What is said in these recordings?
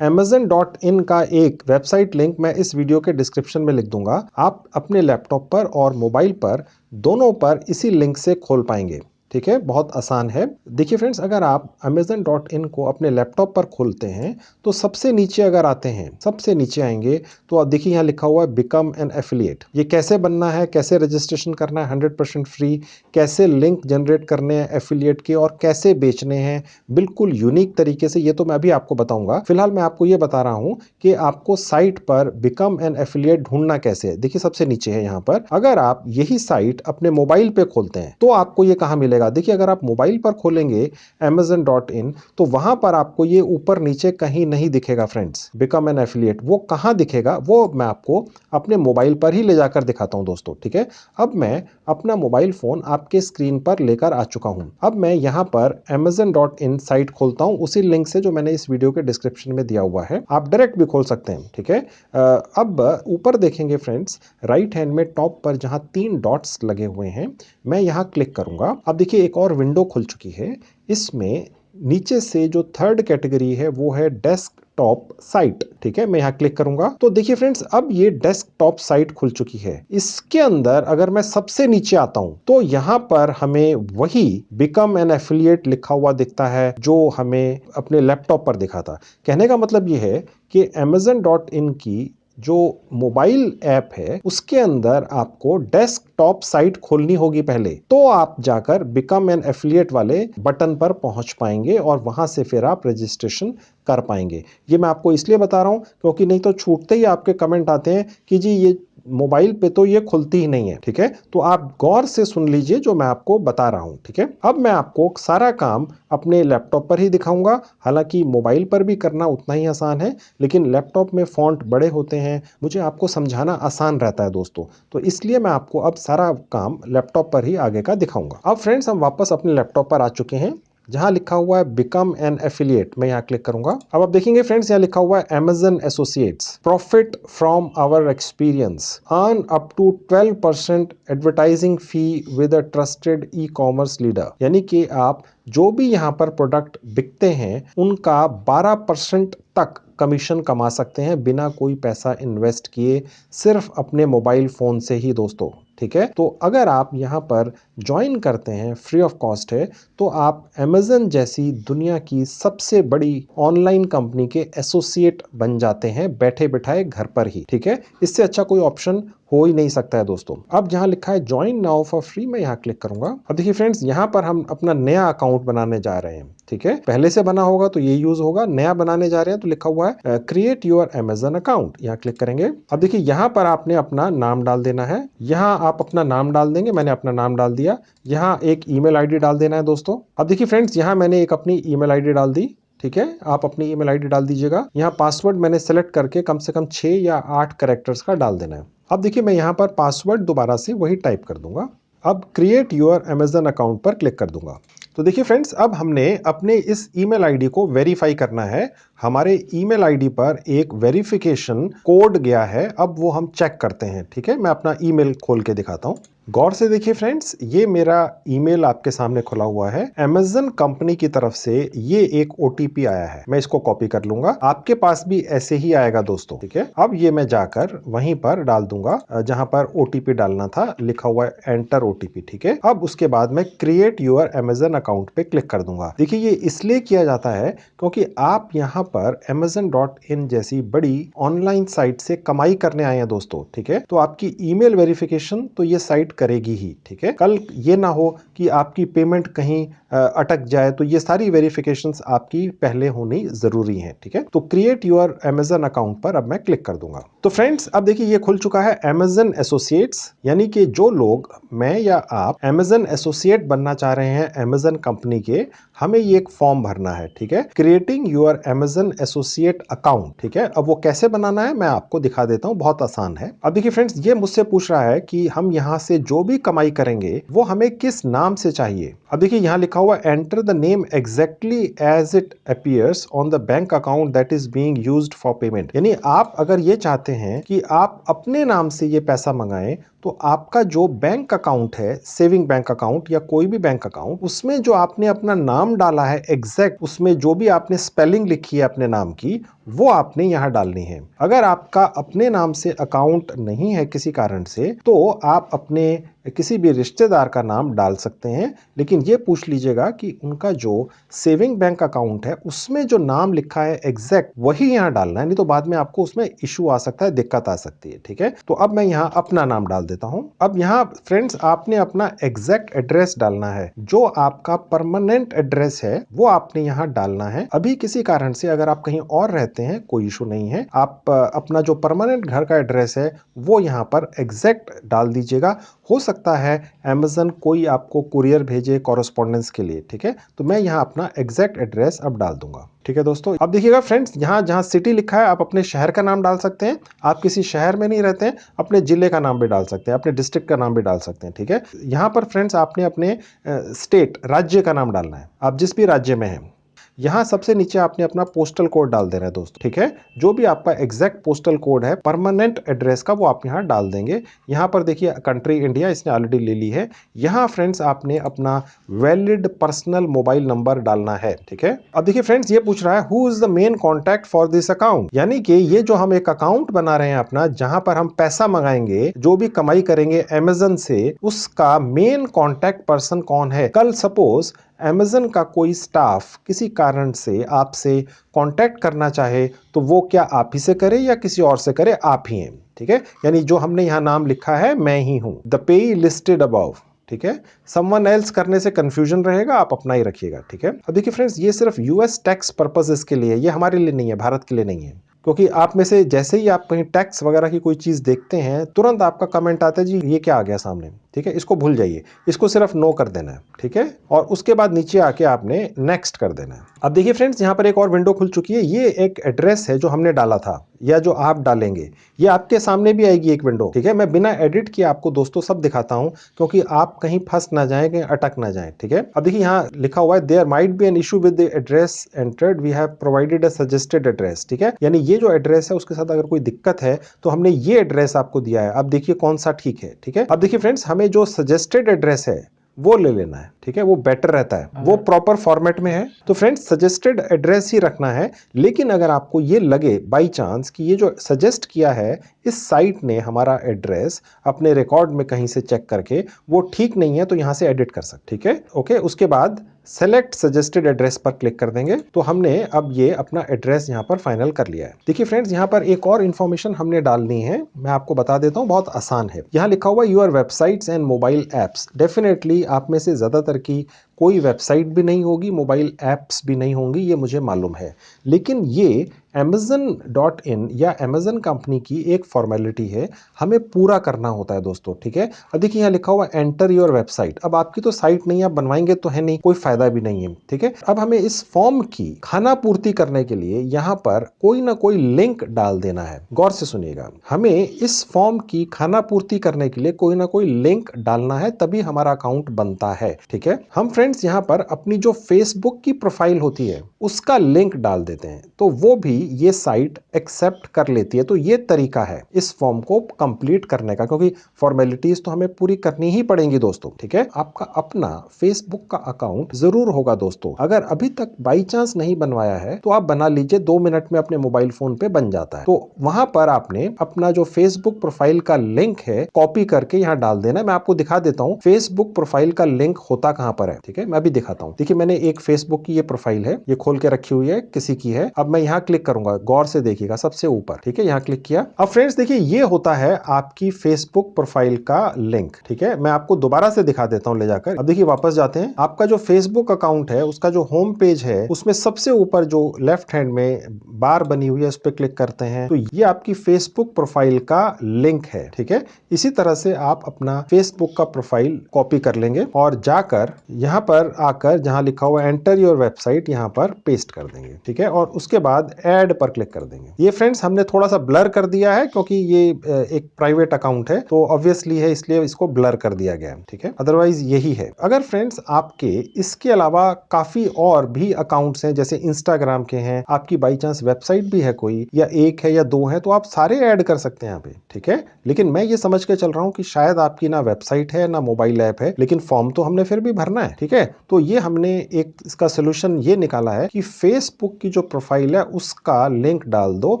amazon.in का एक website link मैं इस वीडियो के डिस्क्रिप्शन में लिख दूंगा। आप अपने लैपटॉप पर और मोबाइल पर दोनों पर इसी लिंक से खोल पाएंगे। ठीक है, बहुत आसान है। देखिए फ्रेंड्स, अगर आप amazon.in को अपने लैपटॉप पर खोलते हैं तो सबसे नीचे अगर आते हैं, सबसे नीचे आएंगे तो आप देखिए यहाँ लिखा हुआ है बिकम एन एफिलिएट। ये कैसे बनना है, कैसे रजिस्ट्रेशन करना है 100% फ्री, कैसे लिंक जनरेट करने हैं एफिलिएट के और कैसे बेचने हैं बिल्कुल यूनिक तरीके से, ये तो मैं अभी आपको बताऊंगा। फिलहाल मैं आपको ये बता रहा हूं कि आपको साइट पर बिकम एन एफिलिएट ढूंढना कैसे है। देखिए सबसे नीचे है यहाँ पर। अगर आप यही साइट अपने मोबाइल पे खोलते हैं तो आपको ये कहाँ मिलेगा। देखिए अगर आप मोबाइल पर खोलेंगे amazon.in तो वहां पर आपको ये ऊपर नीचे कहीं नहीं दिखेगा फ्रेंड्स, बिकम एन एफिलिएट। वो कहां दिखेगा वो मैं आपको अपने मोबाइल पर ही ले जाकर दिखाता हूं दोस्तों। ठीक है, अब मैं अपना मोबाइल फोन आपके स्क्रीन पर लेकर आ चुका हूं। अब मैं यहां पर amazon.in साइट खोलता हूं उसी लिंक से जो मैंने इस वीडियो के डिस्क्रिप्शन में दिया हुआ है। आप डायरेक्ट भी खोल सकते हैं। ठीक है, अब ऊपर देखेंगे फ्रेंड्स, राइट हैंड में टॉप पर जहां 3 डॉट्स लगे हुए हैं, मैं यहां क्लिक करूंगा। अब देखिए एक और विंडो खुल चुकी है। इसमें नीचे से जो थर्ड कैटेगरी है वो है डेस्कटॉप साइट। ठीक है, मैं यहां क्लिक करूंगा तो देखिए फ्रेंड्स, अब ये डेस्कटॉप साइट खुल चुकी है। इसके अंदर अगर मैं सबसे नीचे आता हूं तो यहां पर हमें वही बिकम एन एफिलिएट लिखा हुआ दिखता है जो हमें अपने लैपटॉप पर दिखा था। कहने का मतलब ये है कि amazon.in की जो मोबाइल ऐप है उसके अंदर आपको डेस्कटॉप साइट खोलनी होगी पहले, तो आप जाकर बिकम एन एफिलिएट वाले बटन पर पहुंच पाएंगे और वहां से फिर आप रजिस्ट्रेशन कर पाएंगे। ये मैं आपको इसलिए बता रहा हूं क्योंकि नहीं तो छूटते ही आपके कमेंट आते हैं कि जी ये मोबाइल पे तो ये खुलती ही नहीं है। ठीक है, तो आप गौर से सुन लीजिए जो मैं आपको बता रहा हूं। ठीक है, अब मैं आपको सारा काम अपने लैपटॉप पर ही दिखाऊंगा। हालांकि मोबाइल पर भी करना उतना ही आसान है, लेकिन लैपटॉप में फॉन्ट बड़े होते हैं, मुझे आपको समझाना आसान रहता है दोस्तों, तो इसलिए मैं आपको अब सारा काम लैपटॉप पर ही आगे का दिखाऊंगा। अब फ्रेंड्स, हम वापस अपने लैपटॉप पर आ चुके हैं जहां लिखा हुआ है बिकम एन एफिलिएट। मैं यहां क्लिक करूंगा। अब आप देखेंगे फ्रेंड्स, यहां लिखा हुआ है Amazon associates profit from our experience, earn up to 12% advertising fee with a trusted ecommerce leader. यानी कि आप जो भी यहां पर प्रोडक्ट बिकते हैं उनका 12% तक कमीशन कमा सकते हैं बिना कोई पैसा इन्वेस्ट किए, सिर्फ अपने मोबाइल फोन से ही दोस्तों। ठीक है, तो अगर आप यहां पर ज्वाइन करते हैं, फ्री ऑफ कॉस्ट है, तो आप अमेजन जैसी दुनिया की सबसे बड़ी ऑनलाइन कंपनी के एसोसिएट बन जाते हैं बैठे बिठाए घर पर ही। ठीक है, इससे अच्छा कोई ऑप्शन हो ही नहीं सकता है दोस्तों। अब जहां लिखा है ज्वाइन नाउ फॉर फ्री, मैं यहां क्लिक करूंगा। अब देखिए फ्रेंड्स, यहां पर हम अपना नया अकाउंट बनाने जा रहे हैं। ठीक है, पहले से बना होगा तो ये यूज होगा, नया बनाने जा रहे हैं तो लिखा हुआ है क्रिएट योर अमेजन अकाउंट। यहां क्लिक करेंगे। अब देखिए यहां पर आपने अपना नाम डाल देना है। यहां आप अपना नाम डाल देंगे, मैंने अपना नाम डाल दिया। यहां एक ईमेल आईडी डाल देना है दोस्तों। अब देखिए फ्रेंड्स, यहां मैंने एक अपनी ईमेल आईडी डाल दी। ठीक है, आप अपनी ईमेल आईडी डाल दीजिएगा। यहाँ पासवर्ड मैंने सेलेक्ट करके कम से कम 6 या 8 कैरेक्टर्स का डाल देना है। अब देखिए मैं यहाँ पर पासवर्ड दोबारा से वही टाइप कर दूंगा। अब क्रिएट योर अमेजन अकाउंट पर क्लिक कर दूंगा। तो देखिए फ्रेंड्स, अब हमने अपने इस ईमेल आईडी को वेरीफाई करना है। हमारे ईमेल आईडी पर एक वेरिफिकेशन कोड गया है, अब वो हम चेक करते हैं। ठीक है, मैं अपना ईमेल खोल के दिखाता हूं। गौर से देखिए फ्रेंड्स, ये मेरा ईमेल आपके सामने खुला हुआ है। अमेजन कंपनी की तरफ से ये एक ओटीपी आया है, मैं इसको कॉपी कर लूंगा। आपके पास भी ऐसे ही आएगा दोस्तों। ठीक है, अब ये मैं जाकर वहीं पर डाल दूंगा जहां पर ओटीपी डालना था, लिखा हुआ है एंटर ओटीपी। ठीक है, अब उसके बाद मैं क्रिएट योर अमेजन अकाउंट पे क्लिक कर दूंगा। देखिए ये इसलिए किया जाता है क्योंकि आप यहाँ पर amazon.in जैसी बड़ी ऑनलाइन साइट से कमाई करने आए हैं दोस्तों। ठीक है, तो आपकी ईमेल वेरिफिकेशन तो ये साइट करेगी ही। ठीक है, कल ये ना हो कि आपकी पेमेंट कहीं अटक जाए, तो ये सारी वेरिफिकेशंस आपकी पहले होनी जरूरी है। ठीक है, तो क्रिएट योर अमेजन अकाउंट पर अब मैं क्लिक कर दूंगा। तो फ्रेंड्स, अब देखिए ये खुल चुका है अमेजन एसोसिएट्स, यानी कि जो लोग, मैं या आप अमेजन एसोसिएट बनना चाह रहे हैं अमेजन कंपनी के, हमें ये एक फॉर्म भरना है। ठीक है, creating your Amazon associate account. ठीक है, अब वो कैसे बनाना है मैं आपको दिखा देता हूं, बहुत आसान है। अब देखिए फ्रेंड्स, ये मुझसे पूछ रहा है कि हम यहां से जो भी कमाई करेंगे वो हमें किस नाम से चाहिए। अब देखिए यहां लिखा हुआ enter the name exactly as it appears on the bank account that is being used for payment. यानी आप अगर ये चाहते हैं कि आप अपने नाम से ये पैसा मंगाएं, तो आपका जो बैंक अकाउंट है, सेविंग बैंक अकाउंट या कोई भी बैंक अकाउंट, उसमें जो आपने अपना नाम डाला है एग्जैक्ट, उसमें जो भी आपने स्पेलिंग लिखी है अपने नाम की, वो आपने यहाँ डालनी है। अगर आपका अपने नाम से अकाउंट नहीं है किसी कारण से, तो आप अपने किसी भी रिश्तेदार का नाम डाल सकते हैं, लेकिन ये पूछ लीजिएगा कि उनका जो सेविंग बैंक अकाउंट है उसमें जो नाम लिखा है एग्जैक्ट वही यहाँ डालना है, नहीं तो बाद में आपको उसमें इशू आ सकता है, दिक्कत आ सकती है। ठीक है, तो अब मैं यहाँ अपना नाम डाल देता हूँ। अब यहाँ फ्रेंड्स आपने अपना एग्जैक्ट एड्रेस डालना है, जो आपका परमानेंट एड्रेस है वो आपने यहाँ डालना है। अभी किसी कारण से अगर आप कहीं और रहते हैं कोई इशू नहीं है, आप अपना जो परमानेंट घर का एड्रेस है वो यहाँ पर एग्जैक्ट डाल दीजिएगा। हो सकता है अमेज़न कोई आपको कुरियर भेजे कॉरेस्पॉन्डेंस के लिए। ठीक है, तो मैं यहाँ अपना एग्जैक्ट एड्रेस अब डाल दूंगा। ठीक है दोस्तों, अब देखिएगा फ्रेंड्स, यहाँ जहाँ सिटी लिखा है आप अपने शहर का नाम डाल सकते हैं। आप किसी शहर में नहीं रहते हैं, अपने जिले का नाम भी डाल सकते हैं, अपने डिस्ट्रिक्ट का नाम भी डाल सकते हैं। ठीक है, यहाँ पर फ्रेंड्स आपने अपने स्टेट राज्य का नाम डालना है, आप जिस भी राज्य में हैं। यहाँ सबसे नीचे आपने अपना पोस्टल कोड डाल देना है दोस्तों। ठीक है, जो भी आपका एग्जैक्ट पोस्टल कोड है परमानेंट एड्रेस का वो आप यहाँ डाल देंगे। यहाँ पर देखिए कंट्री इंडिया इसने ऑलरेडी ले ली है। यहाँ फ्रेंड्स आपने अपना वैलिड पर्सनल मोबाइल नंबर डालना है। ठीक है, अब देखिए फ्रेंड्स ये पूछ रहा है who is the main contact for this account, यानी कि ये जो हम एक अकाउंट बना रहे हैं अपना, जहां पर हम पैसा मंगाएंगे, जो भी कमाई करेंगे अमेज़न से, उसका मेन कॉन्टैक्ट पर्सन कौन है। कल सपोज अमेज़न का कोई स्टाफ किसी कारण से आपसे कांटेक्ट करना चाहे तो वो क्या आप ही से करे या किसी और से करे, आप ही हैं। ठीक है, यानी जो हमने यहाँ नाम लिखा है मैं ही हूं, द पेई लिस्टेड अबव। ठीक है, समवन एल्स करने से कंफ्यूजन रहेगा, आप अपना ही रखिएगा। ठीक है, अब देखिए फ्रेंड्स ये सिर्फ यूएस टैक्स पर्पसेस के लिए, ये हमारे लिए नहीं है, भारत के लिए नहीं है। क्योंकि आप में से जैसे ही आप कहीं टैक्स वगैरह की कोई चीज देखते हैं तुरंत आपका कमेंट आता है जी ये क्या आ गया सामने। ठीक है, इसको भूल जाइए, इसको सिर्फ नो कर देना है। ठीक है, और उसके बाद नीचे आके आपने नेक्स्ट कर देना है। अब देखिए फ्रेंड्स यहाँ पर एक और विंडो खुल चुकी है। ये एक एड्रेस है जो हमने डाला था या जो आप डालेंगे, ये आपके सामने भी आएगी एक विंडो। ठीक है, मैं बिना एडिट किए आपको दोस्तों सब दिखाता हूं, क्योंकि आप कहीं फंस ना जाएं, कहीं अटक ना जाएं। ठीक है, अब देखिए यहाँ लिखा हुआ है there might be an issue with the address entered, we have provided a suggested address. ठीक है, यानी ये जो एड्रेस है उसके साथ अगर कोई दिक्कत है तो हमने ये एड्रेस आपको दिया है। अब देखिए कौन सा ठीक है। ठीक है, अब देखिए फ्रेंड्स हमें जो सजेस्टेड एड्रेस है वो ले लेना है। ठीक है, वो बेटर रहता है, वो प्रॉपर फॉर्मेट में है। तो फ्रेंड्स सजेस्टेड एड्रेस ही रखना है, लेकिन अगर आपको ये लगे बाय चांस कि ये जो सजेस्ट किया है इस साइट ने हमारा एड्रेस अपने रिकॉर्ड में कहीं से चेक करके वो ठीक नहीं है, तो यहां से एडिट कर सकते। ठीक है, ओके, उसके बाद सेलेक्ट सजेस्टेड एड्रेस पर क्लिक कर देंगे तो हमने अब ये अपना एड्रेस यहाँ पर फाइनल कर लिया है। देखिए फ्रेंड्स यहाँ पर एक और इन्फॉर्मेशन हमने डालनी है, मैं आपको बता देता हूँ, बहुत आसान है। यहाँ लिखा हुआ your websites and mobile apps. Definitely आप में से ज्यादातर की कोई वेबसाइट भी नहीं होगी, मोबाइल ऐप्स भी नहीं होंगी, ये मुझे मालूम है, लेकिन ये Amazon.in या Amazon कंपनी की एक फॉर्मेलिटी है, हमें पूरा करना होता है दोस्तों। ठीक है, अब देखिए यहाँ लिखा हुआ एंटर योर वेबसाइट। अब आपकी तो साइट नहीं, आप बनवाएंगे तो है नहीं, कोई फायदा भी नहीं है। ठीक है, अब हमें इस फॉर्म की खाना पूर्ति करने के लिए यहाँ पर कोई ना कोई लिंक डाल देना है। गौर से सुनिएगा, हमें इस फॉर्म की खाना पूर्ति करने के लिए कोई ना कोई लिंक डालना है, तभी हमारा अकाउंट बनता है। ठीक है, हम फ्रेंड्स यहाँ पर अपनी जो फेसबुक की प्रोफाइल होती है उसका लिंक डाल देते हैं, तो वो भी ये साइट एक्सेप्ट कर लेती है। तो ये तरीका है इस फॉर्म को कंप्लीट करने का, क्योंकि फॉर्मेलिटीज तो हमें पूरी करनी ही पड़ेंगी दोस्तों। ठीक है, आपका अपना फेसबुक का अकाउंट जरूर होगा दोस्तों। अगर अभी तक बाई चांस नहीं बनवाया है तो आप बना लीजिए, 2 मिनट में अपने मोबाइल फोन पे बन जाता है। तो वहां पर आपने अपना जो फेसबुक प्रोफाइल का लिंक है कॉपी करके यहाँ डाल देना। मैं आपको दिखा देता हूँ फेसबुक प्रोफाइल का लिंक होता कहां पर है। ठीक है, मैं भी दिखाता हूँ। देखिए मैंने एक फेसबुक की ये प्रोफाइल है, ये खोल के रखी हुई है, किसी की है। अब मैं यहाँ क्लिक करूंगा, गौर से देखिएगा सबसे ऊपर। ठीक है, यहाँ क्लिक किया। अब फ्रेंड्स देखिए ये होता है आपकी फेसबुक प्रोफाइल का लिंक। ठीक है, मैं आपको दोबारा से दिखा देता हूँ ले जाकर। अब देखिए वापस जाते हैं, आपका जो फेसबुक अकाउंट है उसका जो होम पेज है उसमें सबसे ऊपर जो लेफ्ट हैंड में बार बनी हुई है उस पर क्लिक करते हैं तो ये आपकी फेसबुक प्रोफाइल का लिंक है। ठीक है, इसी तरह से आप अपना फेसबुक का प्रोफाइल कॉपी कर लेंगे और जाकर यहाँ पर आकर जहां लिखा हुआ एंटर योर वेबसाइट यहाँ पर पेस्ट कर देंगे। ठीक है, और उसके बाद ऐड पर क्लिक कर देंगे। ये फ्रेंड्स हमने थोड़ा सा ब्लर कर दिया है क्योंकि ये एक प्राइवेट अकाउंट है तो ऑब्वियसली है, इसलिए इसको ब्लर कर दिया गया है। ठीक है, अदरवाइज यही है। अगर फ्रेंड्स आपके इसके अलावा काफी और भी अकाउंट्स हैं, जैसे इंस्टाग्राम के हैं, आपकी बाई चांस वेबसाइट भी है कोई, या एक है या दो है, तो आप सारे ऐड कर सकते हैं यहाँ पे। ठीक है, लेकिन मैं ये समझ के चल रहा हूँ कि शायद आपकी ना वेबसाइट है ना मोबाइल ऐप है, लेकिन फॉर्म तो हमने फिर भी भरना है। ठीक है, तो ये हमने एक इसका सोल्यूशन ये निकाला है कि फेसबुक की जो प्रोफाइल है उसका उसका लिंक डाल दो,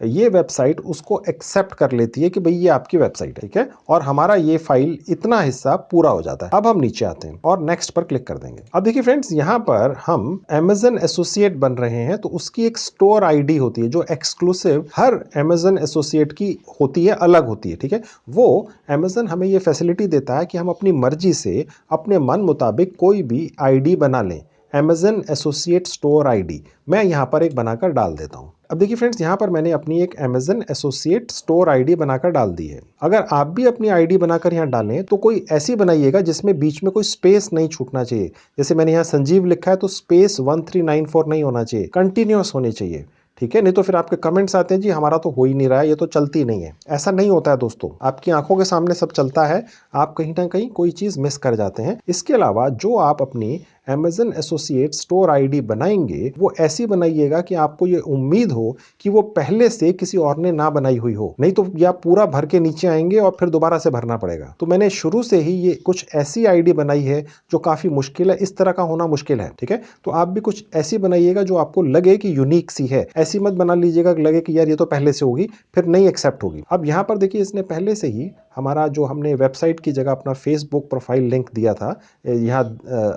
ये वेबसाइट उसको एक्सेप्ट कर लेती है कि भाई ये आपकी वेबसाइट है, ठीक है, और हमारा ये फाइल इतना हिस्सा पूरा हो जाता है। अब हम नीचे आते हैं और नेक्स्ट पर क्लिक कर देंगे। अब देखिए फ्रेंड्स, यहाँ पर हम Amazon एसोसिएट बन रहे हैं, तो उसकी एक स्टोर आईडी होती है जो एक्सक्लूसिव हर Amazon एसोसिएट की होती है, अलग होती है, ठीक है। वो Amazon हमें ये फैसिलिटी देता है कि हम अपनी मर्जी से अपने मन मुताबिक कोई भी आईडी बना लें। Amazon एसोसिएट स्टोर आईडी मैं यहाँ पर एक बनाकर डाल देता हूँ। अब देखिए फ्रेंड्स, यहाँ पर मैंने अपनी एक Amazon एसोसिएट स्टोर आईडी बनाकर डाल दी है। अगर आप भी अपनी आईडी बनाकर यहाँ डालें तो कोई ऐसी बनाइएगा जिसमें बीच में कोई स्पेस नहीं छूटना चाहिए। जैसे मैंने यहाँ संजीव लिखा है तो स्पेस 1394 नहीं होना चाहिए, कंटिन्यूअस होनी चाहिए, ठीक है। नहीं तो फिर आपके कमेंट्स आते हैं जी हमारा तो हो ही नहीं रहा है, ये तो चलती नहीं है। ऐसा नहीं होता है दोस्तों, आपकी आंखों के सामने सब चलता है, आप कहीं ना कहीं कोई चीज मिस कर जाते हैं। इसके अलावा जो आप अपनी Amazon एसोसिएट स्टोर आईडी बनाएंगे वो ऐसी बनाइएगा कि आपको ये उम्मीद हो कि वो पहले से किसी और ने ना बनाई हुई हो, नहीं तो या पूरा भर के नीचे आएंगे और फिर दोबारा से भरना पड़ेगा। तो मैंने शुरू से ही ये कुछ ऐसी आईडी बनाई है जो काफी मुश्किल है, इस तरह का होना मुश्किल है, ठीक है। तो आप भी कुछ ऐसी बनाइएगा जो आपको लगे कि यूनिक सी है। ऐसी मत बना लीजिएगा कि लगे कि यार ये तो पहले से होगी, फिर नहीं एक्सेप्ट होगी। अब यहाँ पर देखिए, इसने पहले से ही हमारा जो हमने वेबसाइट की जगह अपना फेसबुक प्रोफाइल लिंक दिया था, यहाँ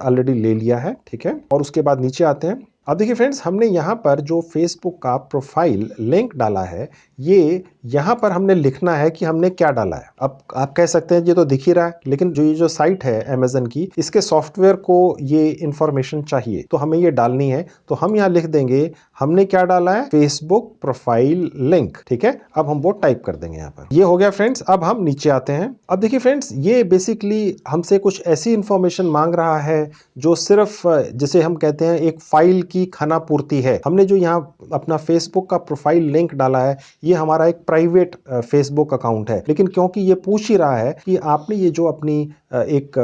ऑलरेडी ले लिया है, ठीक है। और उसके बाद नीचे आते हैं। अब देखिए फ्रेंड्स, हमने यहाँ पर जो फेसबुक का प्रोफाइल लिंक डाला है, ये यहाँ पर हमने लिखना है कि हमने क्या डाला है। अब आप कह सकते हैं ये तो दिख ही रहा है, लेकिन ये जो साइट है Amazon की, इसके सॉफ्टवेयर को ये इंफॉर्मेशन चाहिए, तो हमें ये डालनी है। तो हम यहाँ लिख देंगे हमने क्या डाला है, फेसबुक प्रोफाइल लिंक, ठीक है। अब हम वो टाइप कर देंगे यहाँ पर। ये हो गया फ्रेंड्स। अब हम नीचे आते हैं। अब देखिए फ्रेंड्स, ये बेसिकली हमसे कुछ ऐसी इंफॉर्मेशन मांग रहा है जो सिर्फ, जिसे हम कहते हैं, एक फाइल की खाना पूर्ति है। हमने जो यहाँ अपना फेसबुक का प्रोफाइल लिंक डाला है, ये हमारा एक प्राइवेट फेसबुक अकाउंट है, लेकिन क्योंकि ये पूछ ही रहा है कि आपने ये जो अपनी एक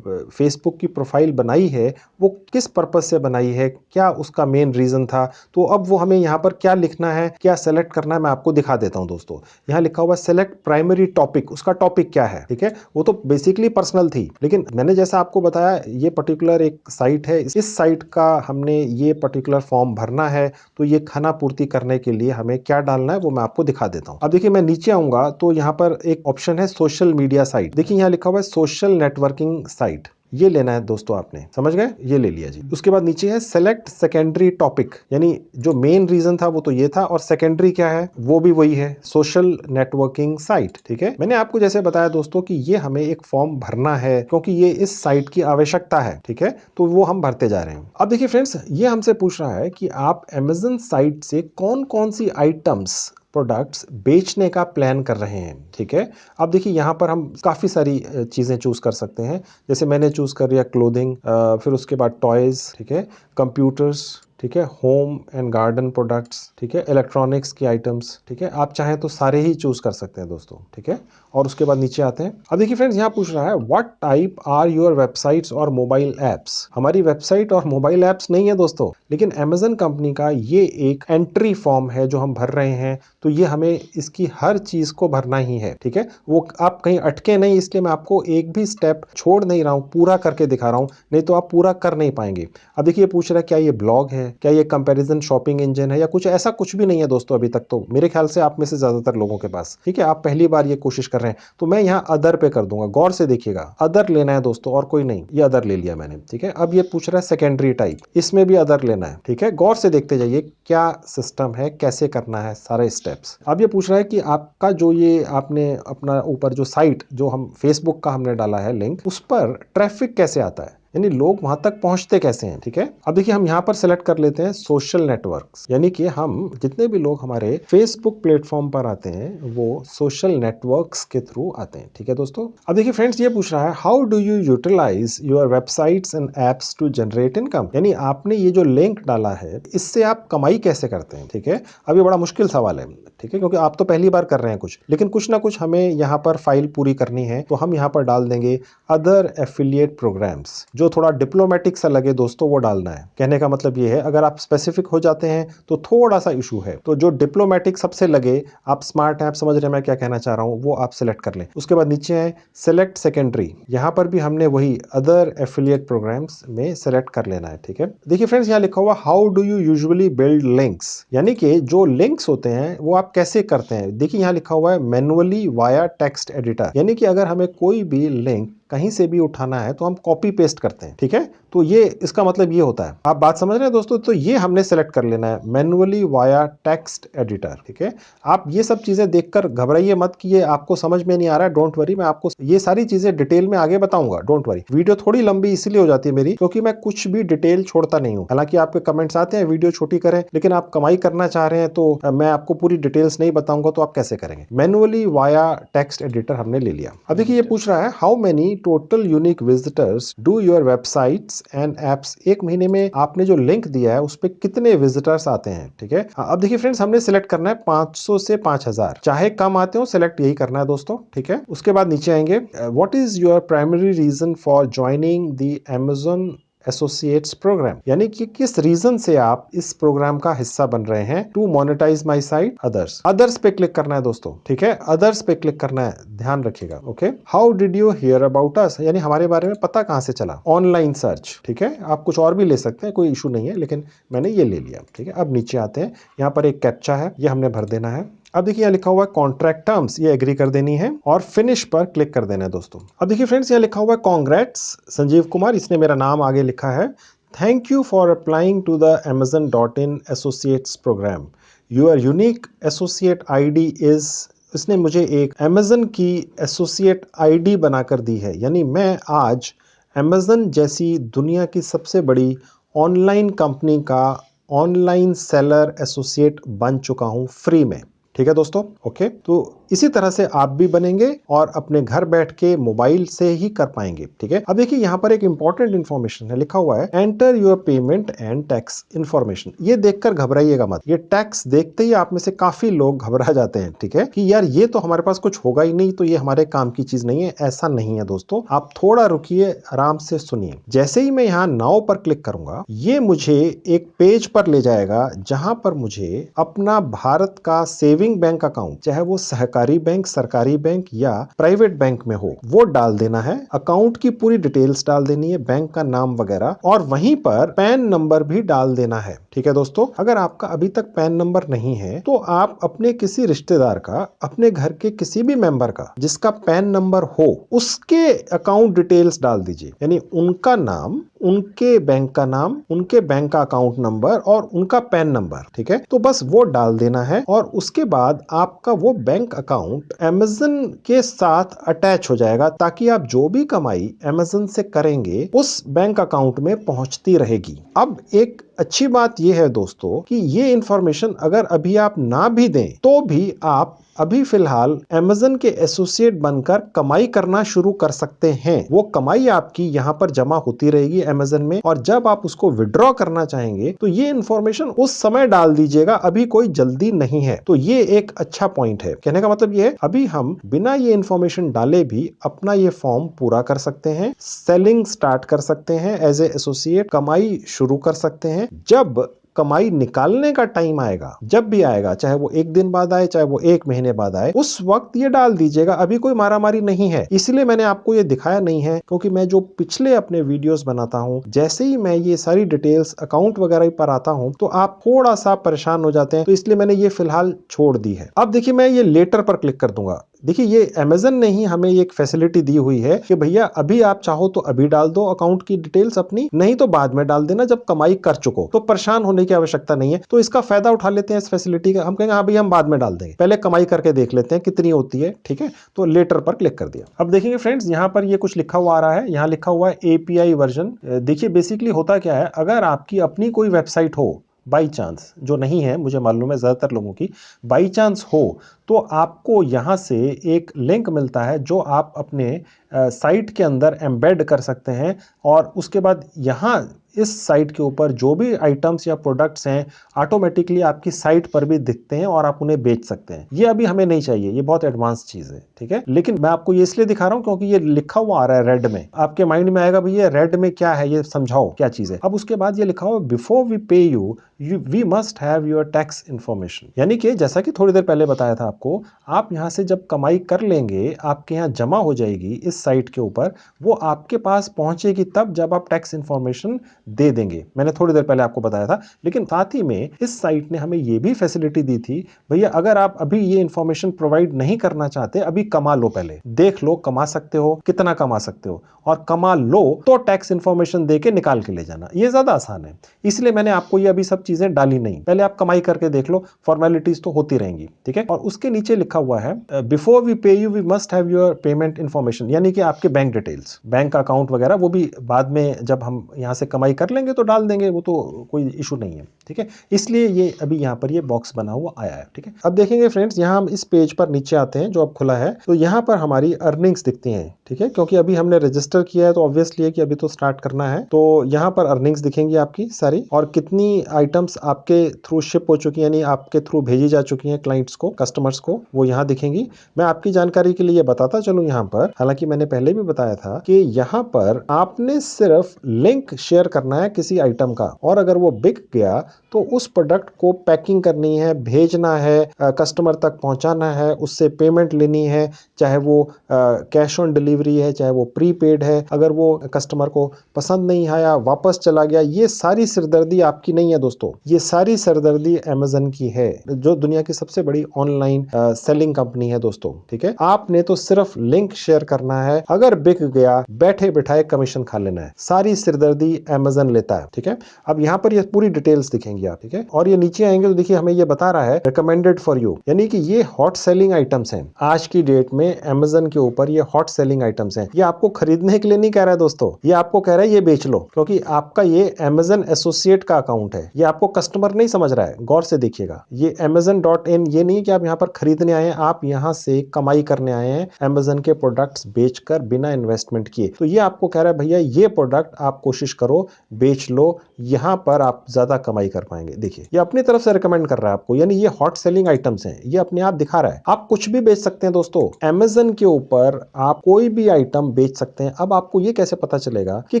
फेसबुक की प्रोफाइल बनाई है वो किस पर्पस से बनाई है, क्या उसका मेन रीजन था, तो अब वो हमें यहाँ पर क्या लिखना है, क्या सेलेक्ट करना है, मैं आपको दिखा देता हूँ दोस्तों। यहाँ लिखा हुआ सेलेक्ट प्राइमरी टॉपिक, उसका टॉपिक क्या है, ठीक है। वो तो बेसिकली पर्सनल थी, लेकिन मैंने जैसा आपको बताया ये पर्टिकुलर एक साइट है, इस साइट का हमने ये पर्टिकुलर फॉर्म भरना है, तो ये खाना पूर्ति करने के लिए हमें क्या डालना है वो मैं आपको दिखा देता हूँ। अब देखिए, मैं नीचे आऊंगा तो यहाँ पर एक ऑप्शन है सोशल मीडिया साइट। देखिए यहाँ लिखा हुआ है सोशल नेटवर्किंग साइट, ये लेना है दोस्तों, आपने समझ गए, ये ले लिया जी। उसके बाद नीचे है सेलेक्ट सेकेंडरी टॉपिक, यानी जो मेन रीजन था वो तो ये था, और सेकेंडरी क्या है, वो भी वही है, सोशल नेटवर्किंग साइट, ठीक है। मैंने आपको जैसे बताया दोस्तों कि ये हमें एक फॉर्म भरना है क्योंकि ये इस साइट की आवश्यकता है, ठीक है, तो वो हम भरते जा रहे हैं। अब देखिए फ्रेंड्स, ये हमसे पूछ रहा है कि आप Amazon साइट से कौन कौन सी आइटम्स, प्रोडक्ट्स बेचने का प्लान कर रहे हैं, ठीक है। अब देखिए यहाँ पर हम काफ़ी सारी चीज़ें चूज़ कर सकते हैं। जैसे मैंने चूज़ कर लिया क्लोथिंग, फिर उसके बाद टॉयज़, ठीक है, कंप्यूटर्स, ठीक है, होम एंड गार्डन प्रोडक्ट्स, ठीक है, इलेक्ट्रॉनिक्स की आइटम्स, ठीक है। आप चाहें तो सारे ही चूज़ कर सकते हैं दोस्तों, ठीक है। और उसके बाद नीचे आते हैं। अब देखिए फ्रेंड्स, यहाँ पूछ रहा है what type are your websites और मोबाइल ऐप्स। हमारी वेबसाइट और मोबाइल ऐप्स नहीं है दोस्तों, लेकिन Amazon कंपनी का ये एक एंट्री फॉर्म है जो हम भर रहे हैं, तो ये हमें इसकी हर चीज को भरना ही है, ठीक है। वो आप कहीं अटके नहीं, इसलिए मैं आपको एक भी स्टेप छोड़ नहीं रहा हूँ, पूरा करके दिखा रहा हूँ, नहीं तो आप पूरा कर नहीं पाएंगे। अब देखिए, पूछ रहा है क्या ये ब्लॉग है, क्या ये कंपैरिजन शॉपिंग इंजन है, या कुछ ऐसा कुछ भी नहीं है दोस्तों अभी तक, तो मेरे ख्याल से आप में से ज्यादातर लोगों के पास, ठीक है, आप पहली बार ये कोशिश कर रहे हैं, तो मैं यहाँ अदर पे कर दूंगा। गौर से देखिएगा, अदर लेना है दोस्तों और कोई नहीं, ये अदर ले लिया मैंने, ठीक है। अब ये पूछ रहा है सेकेंडरी टाइप, इसमें भी अदर लेना है, ठीक है। गौर से देखते जाइए क्या सिस्टम है, कैसे करना है सारे स्टेप्स। अब ये पूछ रहा है कि आपका जो ये आपने अपना ऊपर जो साइट, जो हम फेसबुक का हमने डाला है लिंक, उस पर ट्रैफिक कैसे आता है, यानी लोग वहां तक पहुंचते कैसे हैं, ठीक है। अब देखिए, हम यहां पर सेलेक्ट कर लेते हैं सोशल नेटवर्क्स, यानी कि हम जितने भी लोग हमारे फेसबुक प्लेटफॉर्म पर आते हैं वो सोशल नेटवर्क्स के थ्रू आते हैं, ठीक है दोस्तों। अब देखिए फ्रेंड्स, ये पूछ रहा है how do you utilise your websites and apps to generate income, यानी आपने ये जो लिंक डाला है इससे आप कमाई कैसे करते हैं, ठीक है। अब ये बड़ा मुश्किल सवाल है, ठीक है, क्योंकि आप तो पहली बार कर रहे हैं कुछ, लेकिन कुछ ना कुछ हमें यहाँ पर फाइल पूरी करनी है, तो हम यहाँ पर डाल देंगे अदर एफिलिएट प्रोग्राम्स, जो जो थोड़ा डिप्लोमेटिक सा लगे दोस्तों वो डालना है। कहने का मतलब ये है, अगर आप स्पेसिफिक हो जाते हैं तो थोड़ा सा इशू है। तो जो डिप्लोमेटिक सबसे लगे, आप स्मार्ट हैं, आप समझ रहे हैं मैं क्या कहना चाह रहा हूं, वो आप सिलेक्ट कर लें। उसके बाद नीचे है सिलेक्ट सेकेंडरी, यहां पर भी हमने वही अदर एफिलिएट प्रोग्राम्स में सिलेक्ट कर लेना है। ठीक है, देखिए फ्रेंड्स यहां लिखा हुआ how do you usually build links, यानी कि जो लिंक्स होते हैं वो आप कैसे करते हैं। देखिए यहां लिखा हुआ है मैनुअली वाया टेक्स्ट एडिटर, यानी कि अगर हमें कोई भी लिंक कहीं से भी उठाना है तो हम कॉपी पेस्ट करते हैं। ठीक है, तो ये इसका मतलब ये होता है, आप बात समझ रहे हैं दोस्तों। तो ये हमने सेलेक्ट कर लेना है मैनुअली वाया टेक्स्ट एडिटर। ठीक है, आप ये सब चीजें देखकर घबराइए मत कि ये आपको समझ में नहीं आ रहा है, डोंट वरी, मैं आपको ये सारी चीजें डिटेल में आगे बताऊंगा, डोंट वरी। वीडियो थोड़ी लंबी इसलिए हो जाती है मेरी, क्योंकि मैं कुछ भी डिटेल छोड़ता नहीं हूं। हालांकि आपके कमेंट्स आते हैं वीडियो छोटी करें, लेकिन आप कमाई करना चाह रहे हैं तो मैं आपको पूरी डिटेल्स नहीं बताऊंगा, तो आप कैसे करेंगे। मैनुअली वाया टेक्स्ट एडिटर हमने ले लिया। अब देखिए ये पूछ रहा है how many total unique visitors do your websites and apps, एक महीने में आपने जो लिंक दिया है उस पर कितने विजिटर्स आते हैं। ठीक है, अब देखिए फ्रेंड्स हमने सिलेक्ट करना है 500 से 5000, चाहे कम आते हो सिलेक्ट यही करना है दोस्तों। ठीक है, उसके बाद नीचे आएंगे what is your primary reason for joining the Amazon associates programme, यानी कि किस रीजन से आप इस प्रोग्राम का हिस्सा बन रहे हैं। To monetise my site others, others पे क्लिक करना है दोस्तों। ठीक है, अदर्स पे क्लिक करना है, ध्यान रखिएगा। Okay, how did you here about us, यानी हमारे बारे में पता कहां से चला। Online search. ठीक है, आप कुछ और भी ले सकते हैं, कोई इशू नहीं है, लेकिन मैंने ये ले लिया। ठीक है, अब नीचे आते हैं, यहाँ पर एक कैप्चा है, ये हमने भर देना है। अब देखिए यहाँ लिखा हुआ है कॉन्ट्रैक्ट टर्म्स, ये एग्री कर देनी है और फिनिश पर क्लिक कर देना है दोस्तों। अब देखिए फ्रेंड्स यहाँ लिखा हुआ है कांग्रेट्स संजीव कुमार, इसने मेरा नाम आगे लिखा है। Thank you for applying to the Amazon.in associates programme, your unique associate ID is, इसने मुझे एक Amazon की एसोसिएट आईडी बनाकर दी है, यानी मैं आज Amazon जैसी दुनिया की सबसे बड़ी ऑनलाइन कंपनी का ऑनलाइन सेलर एसोसिएट बन चुका हूं फ्री में। ठीक है दोस्तों, ओके, तो इसी तरह से आप भी बनेंगे और अपने घर बैठ के मोबाइल से ही कर पाएंगे। ठीक है, अब देखिए यहाँ पर एक इंपॉर्टेंट इन्फॉर्मेशन है, लिखा हुआ है enter your payment and tax information. ये देखकर घबराइएगा मत, ये टैक्स देखते ही आप में से काफी लोग घबरा जाते हैं। ठीक है, कि यार ये तो हमारे पास कुछ होगा ही नहीं, तो ये हमारे काम की चीज नहीं है। ऐसा नहीं है दोस्तों, आप थोड़ा रुकिए, आराम से सुनिए। जैसे ही मैं यहाँ नाउ पर क्लिक करूंगा, ये मुझे एक पेज पर ले जाएगा जहां पर मुझे अपना भारत का सेविंग बैंक अकाउंट, चाहे वो सहकारी बैंक, सरकारी बैंक या प्राइवेट बैंक में हो, वो डाल देना है। अकाउंट की पूरी डिटेल्स डाल देनी है, बैंक का नाम वगैरह, और वहीं पर पैन नंबर भी डाल देना है। ठीक है दोस्तों, अगर आपका अभी तक पैन नंबर नहीं है तो आप अपने किसी रिश्तेदार का, अपने घर के किसी भी मेंबर का जिसका पैन नंबर हो, उसके अकाउंट डिटेल्स डाल दीजिए, यानी उनका नाम, उनके बैंक का नाम, उनके बैंक का अकाउंट नंबर और उनका पैन नंबर। ठीक है, तो बस वो डाल देना है और उसके बाद आपका वो बैंक अकाउंट Amazon के साथ अटैच हो जाएगा, ताकि आप जो भी कमाई Amazon से करेंगे उस बैंक अकाउंट में पहुंचती रहेगी। अब एक अच्छी बात यह है दोस्तों कि ये इंफॉर्मेशन अगर अभी आप ना भी दें तो भी आप अभी फिलहाल Amazon के एसोसिएट बनकर कमाई करना शुरू कर सकते हैं। वो कमाई आपकी यहाँ पर जमा होती रहेगी Amazon में, और जब आप उसको विड्रॉ करना चाहेंगे तो ये इंफॉर्मेशन उस समय डाल दीजिएगा, अभी कोई जल्दी नहीं है। तो ये एक अच्छा पॉइंट है। कहने का मतलब ये है, अभी हम बिना ये इंफॉर्मेशन डाले भी अपना ये फॉर्म पूरा कर सकते हैं, सेलिंग स्टार्ट कर सकते हैं, एज ए एसोसिएट कमाई शुरू कर सकते हैं। जब कमाई निकालने का टाइम आएगा, जब भी आएगा, चाहे वो एक दिन बाद आए, चाहे वो एक महीने बाद आए, उस वक्त ये डाल दीजिएगा। अभी कोई मारामारी नहीं है, इसलिए मैंने आपको ये दिखाया नहीं है, क्योंकि मैं जो पिछले अपने वीडियोस बनाता हूं, जैसे ही मैं ये सारी डिटेल्स अकाउंट वगैरह पर आता हूं तो आप थोड़ा सा परेशान हो जाते हैं, तो इसलिए मैंने ये फिलहाल छोड़ दी है। अब देखिए मैं ये लेटर पर क्लिक कर दूंगा। देखिए ये Amazon ने ही हमें एक फैसिलिटी दी हुई है कि भैया अभी आप चाहो तो अभी डाल दो अकाउंट की डिटेल्स अपनी, नहीं तो बाद में डाल देना जब कमाई कर चुको। तो परेशान होने की आवश्यकता नहीं है, तो इसका फायदा उठा लेते हैं इस फैसिलिटी का। हम कहेंगे हाँ भैया हम बाद में डाल देंगे, पहले कमाई करके देख लेते हैं कितनी होती है। ठीक है, तो लेटर पर क्लिक कर दिया। अब देखेंगे फ्रेंड्स यहाँ पर ये कुछ लिखा हुआ आ रहा है, यहाँ लिखा हुआ है API वर्जन। देखिए बेसिकली होता क्या है, अगर आपकी अपनी कोई वेबसाइट हो, बाई चांस, जो नहीं है मुझे मालूम है ज़्यादातर लोगों की बाई चांस हो, तो आपको यहाँ से एक लिंक मिलता है जो आप अपने साइट के अंदर एम्बेड कर सकते हैं, और उसके बाद यहाँ इस साइट के ऊपर जो भी आइटम्स या प्रोडक्ट्स हैं ऑटोमेटिकली आपकी साइट पर भी दिखते हैं और आप उन्हें बेच सकते हैं। ये अभी हमें नहीं चाहिए, ये बहुत एडवांस चीज है, ठीक है। लेकिन मैं आपको ये इसलिए दिखा रहा हूं क्योंकि ये लिखा हुआ आ रहा है रेड में, आपके माइंड में आएगा भैया रेड में क्या है, ये समझाओ क्या चीज है। अब उसके बाद ये लिखा हुआ before we pay you we must have your tax information, यानी कि जैसा कि थोड़ी देर पहले बताया था आपको, आप यहां से जब कमाई कर लेंगे आपके यहां जमा हो जाएगी इस साइट के ऊपर, वो आपके पास पहुंचेगी तब जब आप टैक्स इन्फॉर्मेशन दे देंगे। मैंने थोड़ी देर पहले आपको बताया था। लेकिन साथ ही में इस साइट ने हमें यह भी फैसिलिटी दी थी, भैया अगर आप अभी ये इंफॉर्मेशन प्रोवाइड नहीं करना चाहते, अभी कमा लो, पहले देख लो कमा सकते हो, कितना कमा सकते हो, और कमा लो तो टैक्स इन्फॉर्मेशन देके निकाल के ले जाना। ये ज्यादा आसान है, इसलिए मैंने आपको ये अभी सब चीजें डाली नहीं। पहले आप कमाई करके देख लो, फॉर्मेलिटीज तो होती रहेंगी, ठीक है। और उसके नीचे लिखा हुआ है before we pay you we must have your payment information, यानी कि आपके बैंक डिटेल्स, बैंक अकाउंट वगैरह, वो भी बाद में जब हम यहां से कमाई कर लेंगे तो डाल देंगे, वो तो कोई इशू नहीं है, ठीक है। इसलिए ये अभी यहाँ पर ये बॉक्स बना हुआ आया है, ठीक है। अब देखेंगे फ्रेंड्स, यहाँ हम इस पेज पर नीचे आते हैं जो अब खुला है, तो यहाँ पर हमारी अर्निंग्स दिखती हैं, ठीक है, क्योंकि अभी हमने रजिस्टर किया है तो ऑब्वियसली है कि अभी तो स्टार्ट करना है। तो यहाँ पर अर्निंग्स दिखेंगी आपकी सारी, और कितनी आइटम्स आपके थ्रू शिप हो चुकी है, यानी आपके थ्रू भेजी जा चुकी हैं क्लाइंट्स को, कस्टमर्स को, वो यहाँ दिखेंगी। मैं आपकी जानकारी के लिए बताता चलूं यहाँ पर, हालांकि मैंने पहले भी बताया था कि यहाँ पर आपने सिर्फ लिंक शेयर करना है किसी आइटम का, और अगर वो बिक गया तो उस प्रोडक्ट को पैकिंग करनी है, भेजना है, कस्टमर तक पहुंचाना है, उससे पेमेंट लेनी है, चाहे वो कैश ऑन डिलीवरी है, चाहे वो प्रीपेड है। अगर वो कस्टमर को पसंद नहीं आया, वापस चला गया, ये सारी सिरदर्दी आपकी नहीं है दोस्तों, ये सारी सिरदर्दी अमेज़न की है, जो दुनिया की सबसे बड़ी ऑनलाइन सेलिंग कंपनी है दोस्तों, ठीक है। आपने तो सिर्फ लिंक शेयर करना है, अगर बिक गया बैठे बिठाए कमीशन खा लेना है, सारी सिरदर्दी अमेज़न लेता है, ठीक है। अब यहाँ पर ये पूरी डिटेल्स दिखेंगी आप, ठीक है। और ये नीचे आएंगे तो देखिए हमें ये बता रहा है रिकमेंडेड फॉर यू, यानी कि ये हॉट सेलिंग आइटम्स हैं आज की डेट में अमेज़न के ऊपर, ये हॉट सेलिंग आइटम्स हैं। ये आपको खरीदने के लिए नहीं कह रहा है दोस्तों, ये आपको कह रहा है ये बेच लो, क्योंकि आपका ये अमेज़न एसोसिएट का अकाउंट है, ये आपको कस्टमर नहीं समझ रहा है, गौर से देखिएगा। ये amazon.in ये नहीं कि आप यहाँ पर खरीदने आए हैं, आप यहाँ से कमाई करने आए हैं अमेज़न के प्रोडक्ट्स बेचकर बिना इन्वेस्टमेंट किए। तो ये आपको कह रहा है भैया ये प्रोडक्ट आप कोशिश करो, बेच लो, यहाँ पर आप ज्यादा कमाई कर पाएंगे। देखिए ये अपनी तरफ से रिकमेंड कर रहा है आपको, यानी ये हॉट सेलिंग आइटम्स हैं, ये अपने आप दिखा रहा है। आप कुछ भी बेच सकते हैं दोस्तों, अमेज़न के ऊपर आप कोई भी आइटम बेच सकते हैं। अब आपको ये कैसे पता चलेगा कि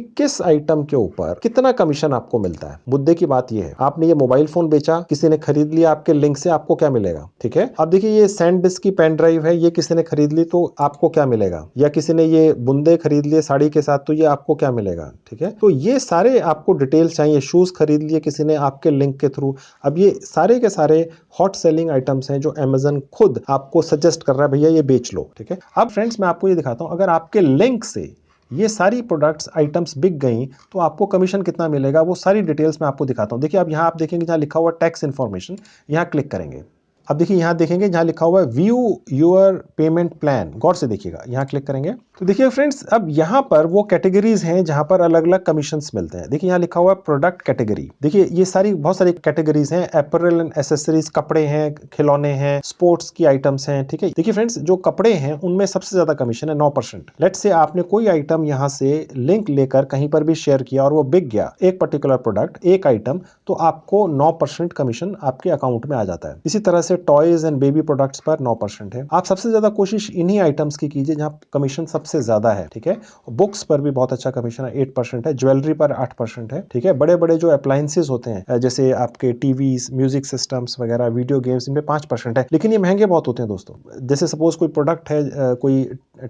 किस आइटम के ऊपर कितना कमीशन आपको मिलता है? मुद्दे की बात ये है, आपने ये मोबाइल फोन बेचा, किसी ने खरीद लिया आपके लिंक से, आपको क्या मिलेगा? ठीक है। अब देखिए ये सैंडिस्क की पेन ड्राइव है, ये किसी ने खरीद ली तो आपको क्या मिलेगा? या किसी ने ये बुंदे खरीद लिए साड़ी के साथ तो ये आपको क्या मिलेगा? ठीक है। तो ये सारे आपको डिटेल्स चाहिए। शूज खरीद लिए किसी ने आपके लिंक के थ्रू, अब ये सारे के सारे हॉट सेलिंग आइटम्स हैं जो अमेज़न खुद आपको सजेस्ट कर रहा है भैया ये बेच लो। ठीक है। अब फ्रेंड्स मैं आपको ये दिखाता हूं, अगर आपके लिंक से ये सारी प्रोडक्ट्स आइटम्स बिक गई तो आपको कमीशन कितना मिलेगा, वो सारी डिटेल्स मैं आपको दिखाता हूं। देखिए अब यहां आप देखेंगे जहां लिखा हुआ टैक्स इन्फॉर्मेशन, यहां क्लिक करेंगे। अब देखिए यहां देखेंगे जहां लिखा हुआ है व्यू योर पेमेंट प्लान, गौर से देखिएगा, यहां क्लिक करेंगे तो देखिए फ्रेंड्स अब यहां पर वो कैटेगरीज हैं जहां पर अलग अलग कमीशंस मिलते हैं। देखिए यहां लिखा हुआ है प्रोडक्ट कैटेगरी, देखिए ये सारी बहुत सारी कैटेगरीज हैं, एपरल एंड एसेसरीज, कपड़े हैं, खिलौने हैं, स्पोर्ट्स की आइटम्स हैं। ठीक है। देखिए फ्रेंड्स जो कपड़े हैं उनमें सबसे ज्यादा कमीशन है 9%। लेट्स से आपने कोई आइटम यहां से लिंक लेकर कहीं पर भी शेयर किया और वो बिक गया, एक पर्टिकुलर प्रोडक्ट, एक आइटम, तो आपको 9% कमीशन आपके अकाउंट में आ जाता है। इसी तरह से टॉयज एंड बेबी प्रोडक्ट्स पर 9% है। आप सबसे ज्यादा कोशिश इन्हीं आइटम्स की कीजिए जहां कमीशन सबसे ज्यादा है। ठीक है। बुक्स पर भी बहुत अच्छा कमीशन है, 8% है। ज्वेलरी पर 8% है। ठीक है। बड़े बड़े जो अप्लायंसेस होते हैं जैसे आपके टीवीज, म्यूजिक सिस्टम्स वगैरह, वीडियो गेम्स, इनमें 5% है, लेकिन ये महंगे बहुत होते हैं दोस्तों। जैसे सपोज कोई प्रोडक्ट है, कोई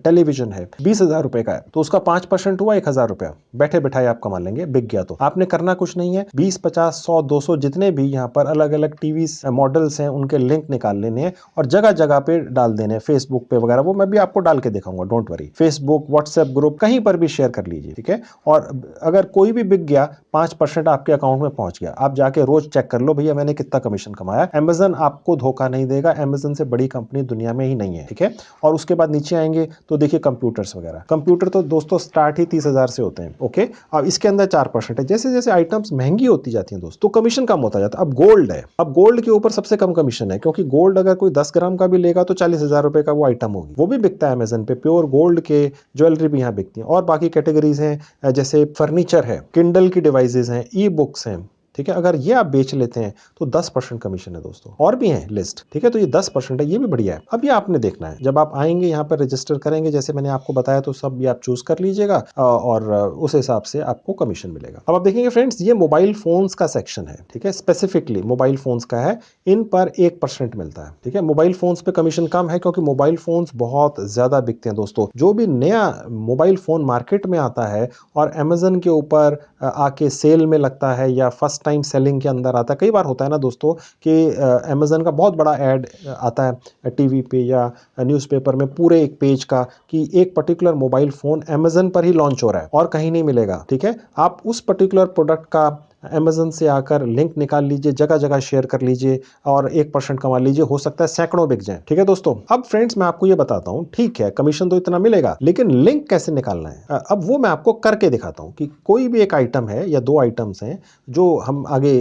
टेलीविजन है 20,000 रुपए का है, तो उसका 5% हुआ 1,000 रुपया, बैठे बैठाए आप कमा लेंगे, बिक गया तो। आपने करना कुछ नहीं है, 20, 50, 100, 200 जितने भी यहाँ पर अलग अलग टीवी मॉडल्स हैं उनके लिंक निकाल लेने हैं और जगह जगह पे डाल देने हैं, फेसबुक पे वगैरह, वो मैं भी आपको डाल के दिखाऊंगा, don't worry. Facebook, WhatsApp group, कहीं पर भी शेयर कर लीजिए। ठीक है। और अगर कोई भी बिक गया, 5% आपके अकाउंट में पहुंच गया, आप जाके रोज चेक कर लो भैया मैंने कितना कमीशन कमाया। अमेज़न आपको धोखा नहीं देगा, अमेज़न से बड़ी कंपनी दुनिया में ही नहीं है। ठीक है। और उसके बाद नीचे आएंगे तो देखिए कंप्यूटर्स वगैरह, कंप्यूटर तो दोस्तों स्टार्ट ही 30,000 से होते हैं। ओके, अब इसके अंदर 4% है। जैसे जैसे आइटम्स महंगी होती जाती हैं दोस्तों, तो कमीशन कम होता जाता है। अब गोल्ड है, अब गोल्ड के ऊपर सबसे कम कमीशन है, क्योंकि गोल्ड अगर कोई 10 ग्राम का भी लेगा तो 40,000 रुपए का वो आइटम होगी, वो भी बिकता है अमेजन पे। प्योर गोल्ड के ज्वेलरी भी यहाँ बिकती है। और बाकी कैटेगरीज हैं, जैसे फर्नीचर है, किंडल की डिवाइसेज हैं, ई बुक्स हैं, ठीक है। अगर ये आप बेच लेते हैं तो 10% कमीशन है दोस्तों। और भी है लिस्ट, ठीक है। तो ये 10% है, ये भी बढ़िया है। अब ये आपने देखना है, जब आप आएंगे यहाँ पर रजिस्टर करेंगे, जैसे मैंने आपको बताया, तो सब ये आप चूज कर लीजिएगा और उस हिसाब से आपको कमीशन मिलेगा। अब आप देखेंगे फ्रेंड्स, ये मोबाइल फोन्स का सेक्शन है, ठीक है। स्पेसिफिकली मोबाइल फोन्स का है, इन पर 1% मिलता है, ठीक है। मोबाइल फोन्स पे कमीशन कम है, क्योंकि मोबाइल फोन्स बहुत ज्यादा बिकते हैं दोस्तों। जो भी नया मोबाइल फोन मार्केट में आता है और अमेजन के ऊपर आके सेल में लगता है या फर्स्ट टाइम सेलिंग के अंदर आता है, कई बार होता है ना दोस्तों कि अमेजन का बहुत बड़ा ऐड आता है टीवी पे या न्यूज़पेपर में, पूरे एक पेज का, कि एक पर्टिकुलर मोबाइल फोन अमेजन पर ही लॉन्च हो रहा है और कहीं नहीं मिलेगा, ठीक है। आप उस पर्टिकुलर प्रोडक्ट का अमेजन से आकर लिंक निकाल लीजिए, जगह जगह शेयर कर लीजिए और 1% कमा लीजिए, हो सकता है सैकड़ों बिक जाए, ठीक है दोस्तों। अब फ्रेंड्स मैं आपको ये बताता हूँ, ठीक है कमीशन तो इतना मिलेगा, लेकिन लिंक कैसे निकालना है अब वो मैं आपको करके दिखाता हूँ। कि कोई भी एक आइटम है या 2 आइटम्स हैं जो हम आगे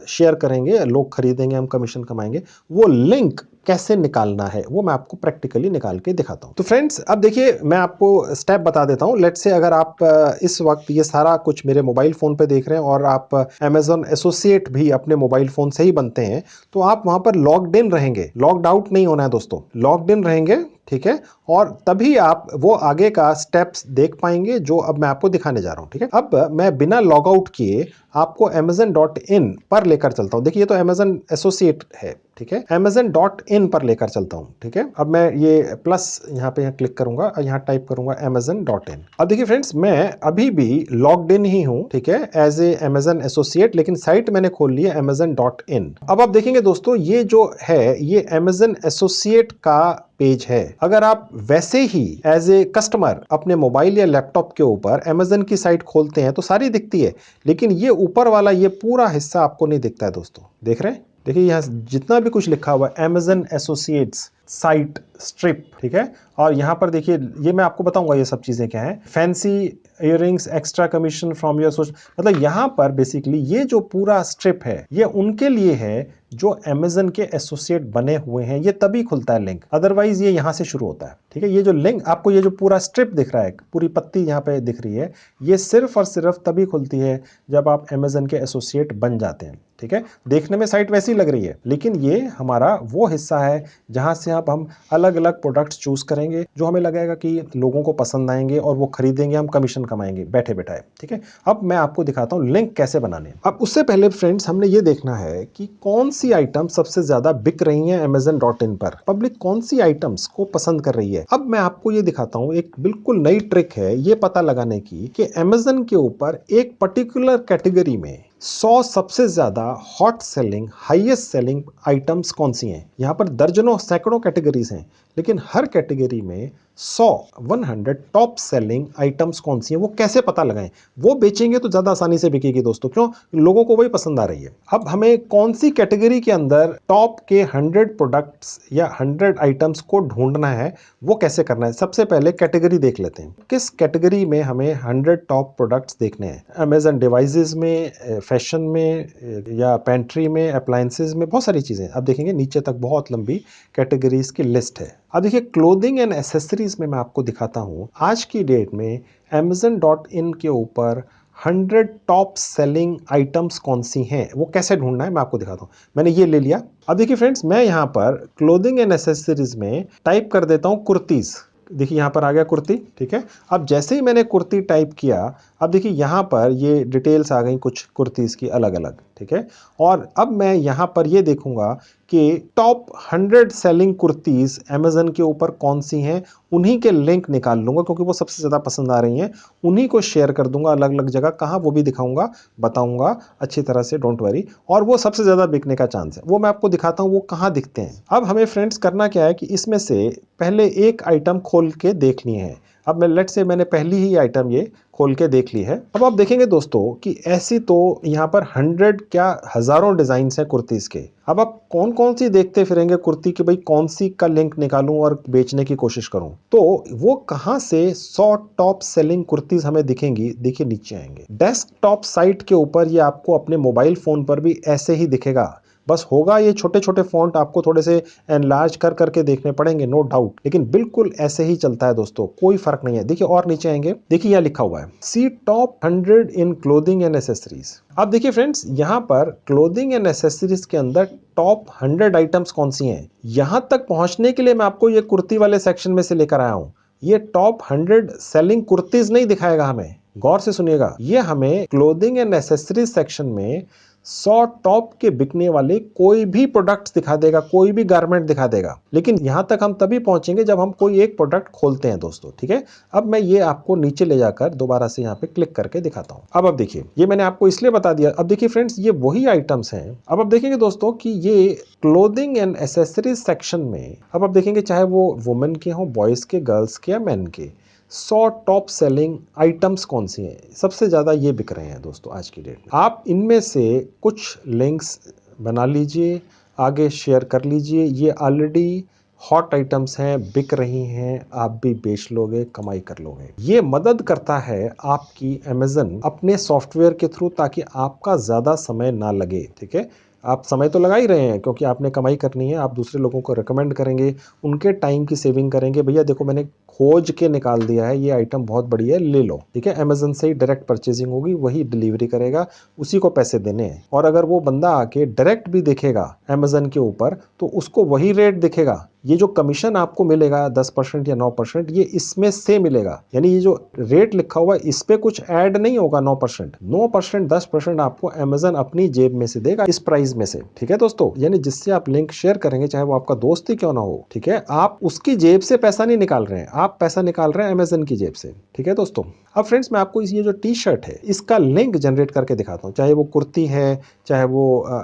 शेयर करेंगे, लोग खरीदेंगे, हम कमीशन कमाएंगे, वो लिंक कैसे निकालना है वो मैं आपको प्रैक्टिकली निकाल के दिखाता हूं। तो फ्रेंड्स अब देखिए, मैं आपको स्टेप बता देता हूं। लेट्स से अगर आप इस वक्त ये सारा कुछ मेरे मोबाइल फोन पे देख रहे हैं और आप अमेजन एसोसिएट भी अपने मोबाइल फोन से ही बनते हैं, तो आप वहां पर लॉग्ड इन रहेंगे, लॉग्ड आउट नहीं होना है दोस्तों, लॉग्ड इन रहेंगे, ठीक है। और तभी आप वो आगे का स्टेप्स देख पाएंगे जो अब मैं आपको दिखाने जा रहा हूं, ठीक है। अब मैं बिना लॉग आउट किए आपको amazon.in पर लेकर चलता हूं। देखिए ये तो अमेजन एसोसिएट है, ठीक है। amazon.in पर लेकर चलता हूं, ठीक है। अब मैं ये प्लस यहाँ पे क्लिक करूंगा और यहाँ टाइप करूंगा amazon.in। अब देखिए फ्रेंड्स, मैं अभी भी लॉग्ड इन ही हूं, ठीक है, एज ए अमेजन एसोसिएट, लेकिन साइट मैंने खोल ली है amazon.in। अब आप देखेंगे दोस्तों, ये जो है ये अमेजन एसोसिएट का पेज है। अगर आप वैसे ही एज ए कस्टमर अपने मोबाइल या लैपटॉप के ऊपर अमेजन की साइट खोलते हैं तो सारी दिखती है, लेकिन ये ऊपर वाला ये पूरा हिस्सा आपको नहीं दिखता है दोस्तों। देख रहे हैं, देखिए यहाँ जितना भी कुछ लिखा हुआ है अमेजन एसोसिएट्स साइट स्ट्रिप, ठीक है। और यहाँ पर देखिए, ये मैं आपको बताऊंगा ये सब चीजें क्या हैं। Fancy earrings, extra commission from your सोच, मतलब यहाँ पर बेसिकली ये जो पूरा स्ट्रिप है ये उनके लिए है जो अमेजन के एसोसिएट बने हुए हैं। ये तभी खुलता है लिंक, अदरवाइज ये यहाँ से शुरू होता है, ठीक है। ये जो लिंक आपको, ये जो पूरा स्ट्रिप दिख रहा है, पूरी पत्ती यहाँ पे दिख रही है, ये सिर्फ और सिर्फ तभी खुलती है जब आप अमेजन के एसोसिएट बन जाते हैं, ठीक है। देखने में साइट वैसी लग रही है, लेकिन ये हमारा वो हिस्सा है जहां से आप हम अलग अलग प्रोडक्ट्स चूज करेंगे जो हमें लगेगा कि लोगों को पसंद आएंगे और वो खरीदेंगे, हम कमीशन कमाएंगे बैठे बैठाए, ठीक है। अब मैं आपको दिखाता हूं लिंक कैसे बनाने। अब उससे पहले फ्रेंड्स, हमने ये देखना है कि कौन सी आइटम सबसे ज्यादा बिक रही है amazon.in पर, पब्लिक कौन सी आइटम्स को पसंद कर रही है। अब मैं आपको ये दिखाता हूं, एक बिल्कुल नई ट्रिक है ये पता लगाने की कि अमेजन के ऊपर एक पर्टिकुलर कैटेगरी में 100 सबसे ज्यादा hot selling, highest selling items कौन सी हैं। यहां पर दर्जनों सैकड़ों कैटेगरीज हैं, लेकिन हर कैटेगरी में 100 टॉप सेलिंग आइटम्स कौन सी हैं, वो कैसे पता लगाएं। वो बेचेंगे तो ज्यादा आसानी से बिकेगी दोस्तों, क्यों, लोगों को वही पसंद आ रही है। अब हमें कौन सी कैटेगरी के अंदर टॉप के 100 प्रोडक्ट्स या 100 आइटम्स को ढूंढना है, वो कैसे करना है। सबसे पहले कैटेगरी देख लेते हैं, किस कैटेगरी में हमें 100 टॉप प्रोडक्ट्स देखने हैं। अमेजन डिवाइसेस में, फैशन में, या पेंट्री में, अप्लायंसेज में, बहुत सारी चीजें। अब देखेंगे नीचे तक बहुत लंबी कैटेगरीज की लिस्ट है। अब देखिए क्लोथिंग एंड एसेसरीज में मैं आपको दिखाता हूं आज की डेट में amazon.in के ऊपर 100 टॉप सेलिंग आइटम्स कौन सी हैं, वो कैसे ढूंढना है मैं आपको दिखाता हूं। मैंने ये ले लिया। अब देखिए फ्रेंड्स, मैं यहां पर क्लोथिंग एंड एसेसरीज में टाइप कर देता हूं कुर्तीज। देखिए यहाँ पर आ गया कुर्ती, ठीक है। अब जैसे ही मैंने कुर्ती टाइप किया, अब देखिए यहाँ पर ये डिटेल्स आ गई कुछ कुर्तीज की अलग अलग, ठीक है। और अब मैं यहाँ पर ये देखूंगा कि टॉप 100 सेलिंग कुर्तीज अमेजन के ऊपर कौन सी हैं, उन्हीं के लिंक निकाल लूंगा, क्योंकि वो सबसे ज्यादा पसंद आ रही हैं, उन्हीं को शेयर कर दूंगा अलग अलग जगह। कहाँ, वो भी दिखाऊंगा, बताऊंगा अच्छी तरह से, डोंट वरी। और वो सबसे ज्यादा बिकने का चांस है, वो मैं आपको दिखाता हूं वो कहाँ दिखते हैं। अब हमें फ्रेंड्स करना क्या है कि इसमें से पहले एक आइटम खोल के देखनी है। अब मैं लेट से मैंने पहली ही आइटम ये खोल के देख ली है। अब आप देखेंगे दोस्तों कि ऐसी तो यहाँ पर 100 क्या हजारों डिजाइन हैं कुर्तीज के। अब आप कौन कौन सी देखते फिरेंगे कुर्ती की, भाई कौन सी का लिंक निकालूं और बेचने की कोशिश करूं, तो वो कहां से 100 टॉप सेलिंग कुर्तीज हमें दिखेंगी। देखिए नीचे आएंगे डेस्कटॉप साइट के ऊपर, ये आपको अपने मोबाइल फोन पर भी ऐसे ही दिखेगा। बस होगा ये छोटे छोटे फॉन्ट आपको थोड़े से एनलार्ज कर करके देखने पड़ेंगे, नो डाउट, लेकिन बिल्कुल ऐसे ही चलता है दोस्तों, कोई फर्क नहीं है। देखिए और नीचे आएंगे, देखिए यहाँ लिखा हुआ है see top 100 in clothing and accessories. अब देखिए फ्रेंड्स, यहाँ पर क्लोथिंग एंड एसेसरीज के अंदर टॉप 100 आइटम्स कौन सी हैं, यहां तक पहुंचने के लिए मैं आपको ये कुर्ती वाले सेक्शन में से लेकर आया हूं। ये टॉप 100 सेलिंग कुर्तीज नहीं दिखाएगा हमें, गौर से सुनिएगा, ये हमें क्लोथिंग एंड एसेसरीज सेक्शन में 100 टॉप के बिकने वाले कोई भी प्रोडक्ट्स दिखा देगा, कोई भी गारमेंट दिखा देगा। लेकिन यहां तक हम तभी पहुंचेंगे जब हम कोई एक प्रोडक्ट खोलते हैं दोस्तों, ठीक है। अब मैं ये आपको नीचे ले जाकर दोबारा से यहाँ पे क्लिक करके दिखाता हूं। अब देखिए, ये मैंने आपको इसलिए बता दिया। अब देखिए फ्रेंड्स, ये वही आइटम्स हैं। अब आप देखेंगे दोस्तों कि ये क्लोथिंग एंड एसेसरीज सेक्शन में, अब आप देखेंगे चाहे वो वुमेन के हो, बॉयज के, गर्ल्स के या मेन के, 100 टॉप सेलिंग आइटम्स कौन सी हैं, सबसे ज़्यादा ये बिक रहे हैं दोस्तों आज की डेट में। आप इनमें से कुछ लिंक्स बना लीजिए, आगे शेयर कर लीजिए। ये ऑलरेडी हॉट आइटम्स हैं, बिक रही हैं, आप भी बेच लोगे, कमाई कर लोगे। ये मदद करता है आपकी अमेज़न अपने सॉफ्टवेयर के थ्रू, ताकि आपका ज़्यादा समय ना लगे, ठीक है। आप समय तो लगा ही रहे हैं क्योंकि आपने कमाई करनी है, आप दूसरे लोगों को रिकमेंड करेंगे, उनके टाइम की सेविंग करेंगे। भैया देखो मैंने खोज के निकाल दिया है, ये आइटम बहुत बढ़िया है, ले लो, ठीक है। अमेज़न से ही डायरेक्ट परचेजिंग होगी, वही डिलीवरी करेगा, उसी को पैसे देने हैं। और अगर वो बंदा आके डायरेक्ट भी देखेगा अमेज़न के ऊपर, तो उसको वही रेट दिखेगा। ये जो कमीशन आपको मिलेगा 10% या 9%, ये इसमें से मिलेगा। यानी ये जो रेट लिखा हुआ है इस पे कुछ ऐड नहीं होगा। 9%, 10% आपको अमेज़न अपनी जेब में से देगा, इस प्राइस में से, ठीक है दोस्तों। यानी जिससे आप लिंक शेयर करेंगे, चाहे वो आपका दोस्त ही क्यों ना हो, ठीक है, आप उसकी जेब से पैसा नहीं निकाल रहे हैं, आप पैसा निकाल रहे हैं अमेज़न की जेब से, ठीक है दोस्तों। अब फ्रेंड्स, मैं आपको ये जो टी शर्ट है इसका लिंक जनरेट करके दिखाता हूँ। चाहे वो कुर्ती है, चाहे वो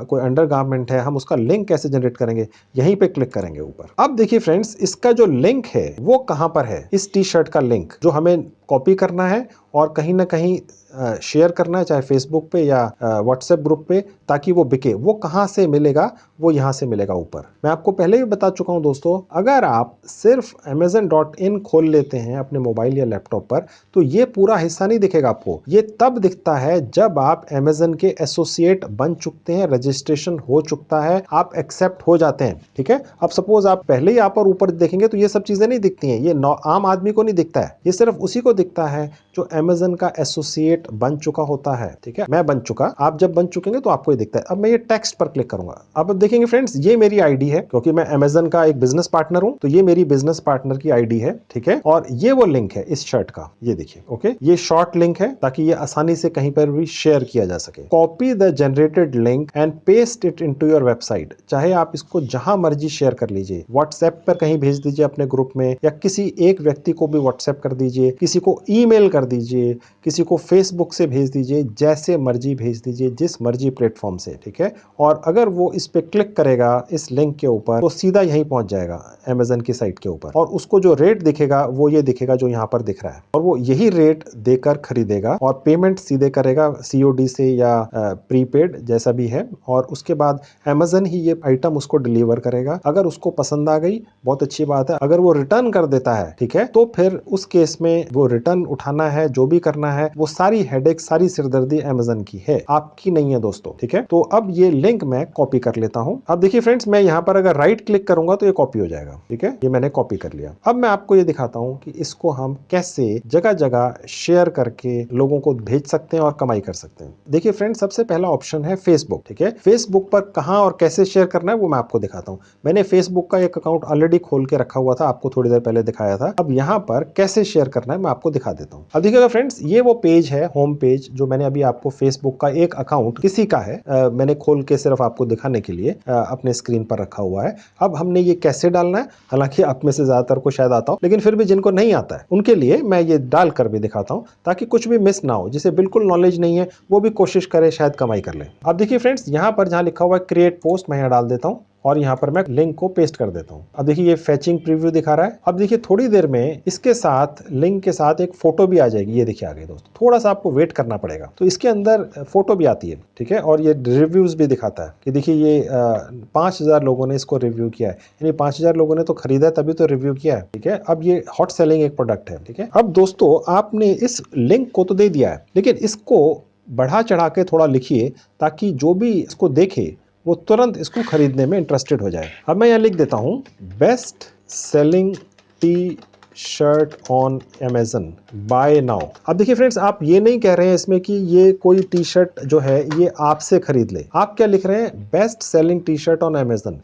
कोई अंडरगारमेंट है, हम उसका लिंक कैसे जनरेट करेंगे, यहीं पे क्लिक करेंगे ऊपर। अब देखिए फ्रेंड्स, इसका जो लिंक है वो कहां पर है, इस टी शर्ट का लिंक जो हमें कॉपी करना है और कहीं ना कहीं शेयर करना है, चाहे फेसबुक पे या व्हाट्सएप ग्रुप पे, ताकि वो बिके। वो कहां से मिलेगा, वो यहां से मिलेगा ऊपर। मैं आपको पहले भी बता चुका हूं दोस्तों, अगर आप सिर्फ amazon.in खोल लेते हैं अपने मोबाइल या लैपटॉप पर, तो ये पूरा हिस्सा नहीं दिखेगा आपको। ये तब दिखता है जब आप अमेज़न के एसोसिएट बन चुकते हैं, रजिस्ट्रेशन हो चुकता है, आप एक्सेप्ट हो जाते हैं, ठीक है। अब सपोज आप पहले ही आप और ऊपर देखेंगे तो ये सब चीजें नहीं दिखती हैं, ये आम आदमी को नहीं दिखता है, ये सिर्फ उसी को दिखता है जो अमेज़न का एसोसिएट बन चुका होता है, ठीक है। मैं बन चुका, आप जब बन चुकेंगे तो आपको ये दिखता है। अब मैं ये टेक्स्ट पर क्लिक करूंगा। अब देखेंगे फ्रेंड्स, ये मेरी आईडी है, क्योंकि मैं अमेज़न का एक बिजनेस पार्टनर हूं, तो ये मेरी बिजनेस पार्टनर की आईडी है, ठीक है। और ये वो लिंक है इस शर्ट का, ये देखिए, ओके। ये शॉर्ट लिंक है ताकि ये आसानी से कहीं पर भी शेयर किया जा सके। Copy the generated link and paste it into your website. चाहे आप इसको जहां मर्जी शेयर कर लीजिए, व्हाट्सएप पर कहीं भेज दीजिए अपने ग्रुप में, या किसी एक व्यक्ति को भी व्हाट्सएप कर दीजिए, किसी को ईमेल कर दीजिए, किसी को फेसबुक से भेज दीजिए, जैसे मर्जी भेज दीजिए, जिस मर्जी प्लेटफॉर्म से, ठीक है। और अगर वो इस पे क्लिक करेगा इस लिंक के ऊपर, तो सीधा यहीं पहुंच जाएगा अमेज़न की साइट के ऊपर, और उसको जो रेट दिखेगा वो ये दिखेगा जो यहाँ पर दिख रहा है, और वो यही रेट देकर खरीदेगा और पेमेंट सीधे करेगा COD से या प्रीपेड जैसा भी है, और उसके बाद अमेज़न ही ये आइटम उसको डिलीवर करेगा। अगर उसको पसंद आ गई, बहुत अच्छी बात है। अगर वो रिटर्न कर देता है, ठीक है, तो फिर उस केस में वो रिटर्न उठाना है, जो भी करना है, वो सारी हेडेक, सारी सिरदर्दी अमेज़न की है, आपकी नहीं है दोस्तों, ठीक है। तो अब ये लिंक मैं कॉपी कर लेता हूं। अब देखिए फ्रेंड्स, मैं यहां पर अगर राइट क्लिक करूंगा तो ये कॉपी हो जाएगा, ठीक है। ये मैंने कॉपी कर लिया। अब मैं आपको ये दिखाता हूं कि इसको हम कैसे जगह जगह शेयर करके लोगों को भेज सकते हैं और कमाई कर सकते हैं। देखिए फ्रेंड्स, सबसे पहला ऑप्शन है फेसबुक, ठीक है। फेसबुक पर कहां और कैसे शेयर करना है वो मैं आपको दिखाता हूं। मैंने फेसबुक का एक अकाउंट ऑलरेडी खोल के रखा हुआ था, आपको थोड़ी देर पहले दिखाया था। अब यहां पर कैसे शेयर करना है मैं आपको दिखा देता हूं। अब देखिएगा फ्रेंड्स, ये वो पेज है, होम पेज, जो मैंने अभी आपको फेसबुक का एक अकाउंट किसी का है, मैंने खोल के सिर्फ आपको दिखाने के लिए अपने स्क्रीन पर रखा हुआ है। अब हमने ये कैसे डालना है, हालांकि आप में से ज्यादातर को शायद आता हो, लेकिन फिर भी जिनको नहीं आता है उनके लिए मैं ये डाल कर भी दिखाता हूं, ताकि कुछ भी मिस ना हो। जिसे बिल्कुल नॉलेज नहीं है वो भी कोशिश करे शायद कमाई कर ले। अब देखिए फ्रेंड्स, यहाँ पर जहां लिखा हुआ है क्रिएट पोस्ट, मैं यहाँ डाल देता हूँ, और यहाँ पर मैं लिंक को पेस्ट कर देता हूँ। अब देखिए ये फैचिंग प्रीव्यू दिखा रहा है। अब देखिए थोड़ी देर में इसके साथ लिंक के साथ एक फोटो भी आ जाएगी। ये देखिए आ गई दोस्तों, थोड़ा सा आपको वेट करना पड़ेगा। तो इसके अंदर फोटो भी आती है, ठीक है, और ये रिव्यूज भी दिखाता है कि देखिए ये 5000 लोगों ने इसको रिव्यू किया है, यानी 5000 लोगों ने तो खरीदा है तभी तो रिव्यू किया है, ठीक है। अब ये हॉट सेलिंग एक प्रोडक्ट है, ठीक है। अब दोस्तों आपने इस लिंक को तो दे दिया है, लेकिन इसको बढ़ा चढ़ा के थोड़ा लिखिए ताकि जो भी इसको देखे वो तुरंत इसको खरीदने में इंटरेस्टेड हो जाए। अब मैं यहाँ लिख देता हूँ best selling T shirt on Amazon buy now. अब देखिए फ्रेंड्स, आप ये नहीं कह रहे हैं इसमें कि ये कोई टी शर्ट जो है ये आपसे खरीद ले। आप क्या लिख रहे हैं? Best selling T shirt on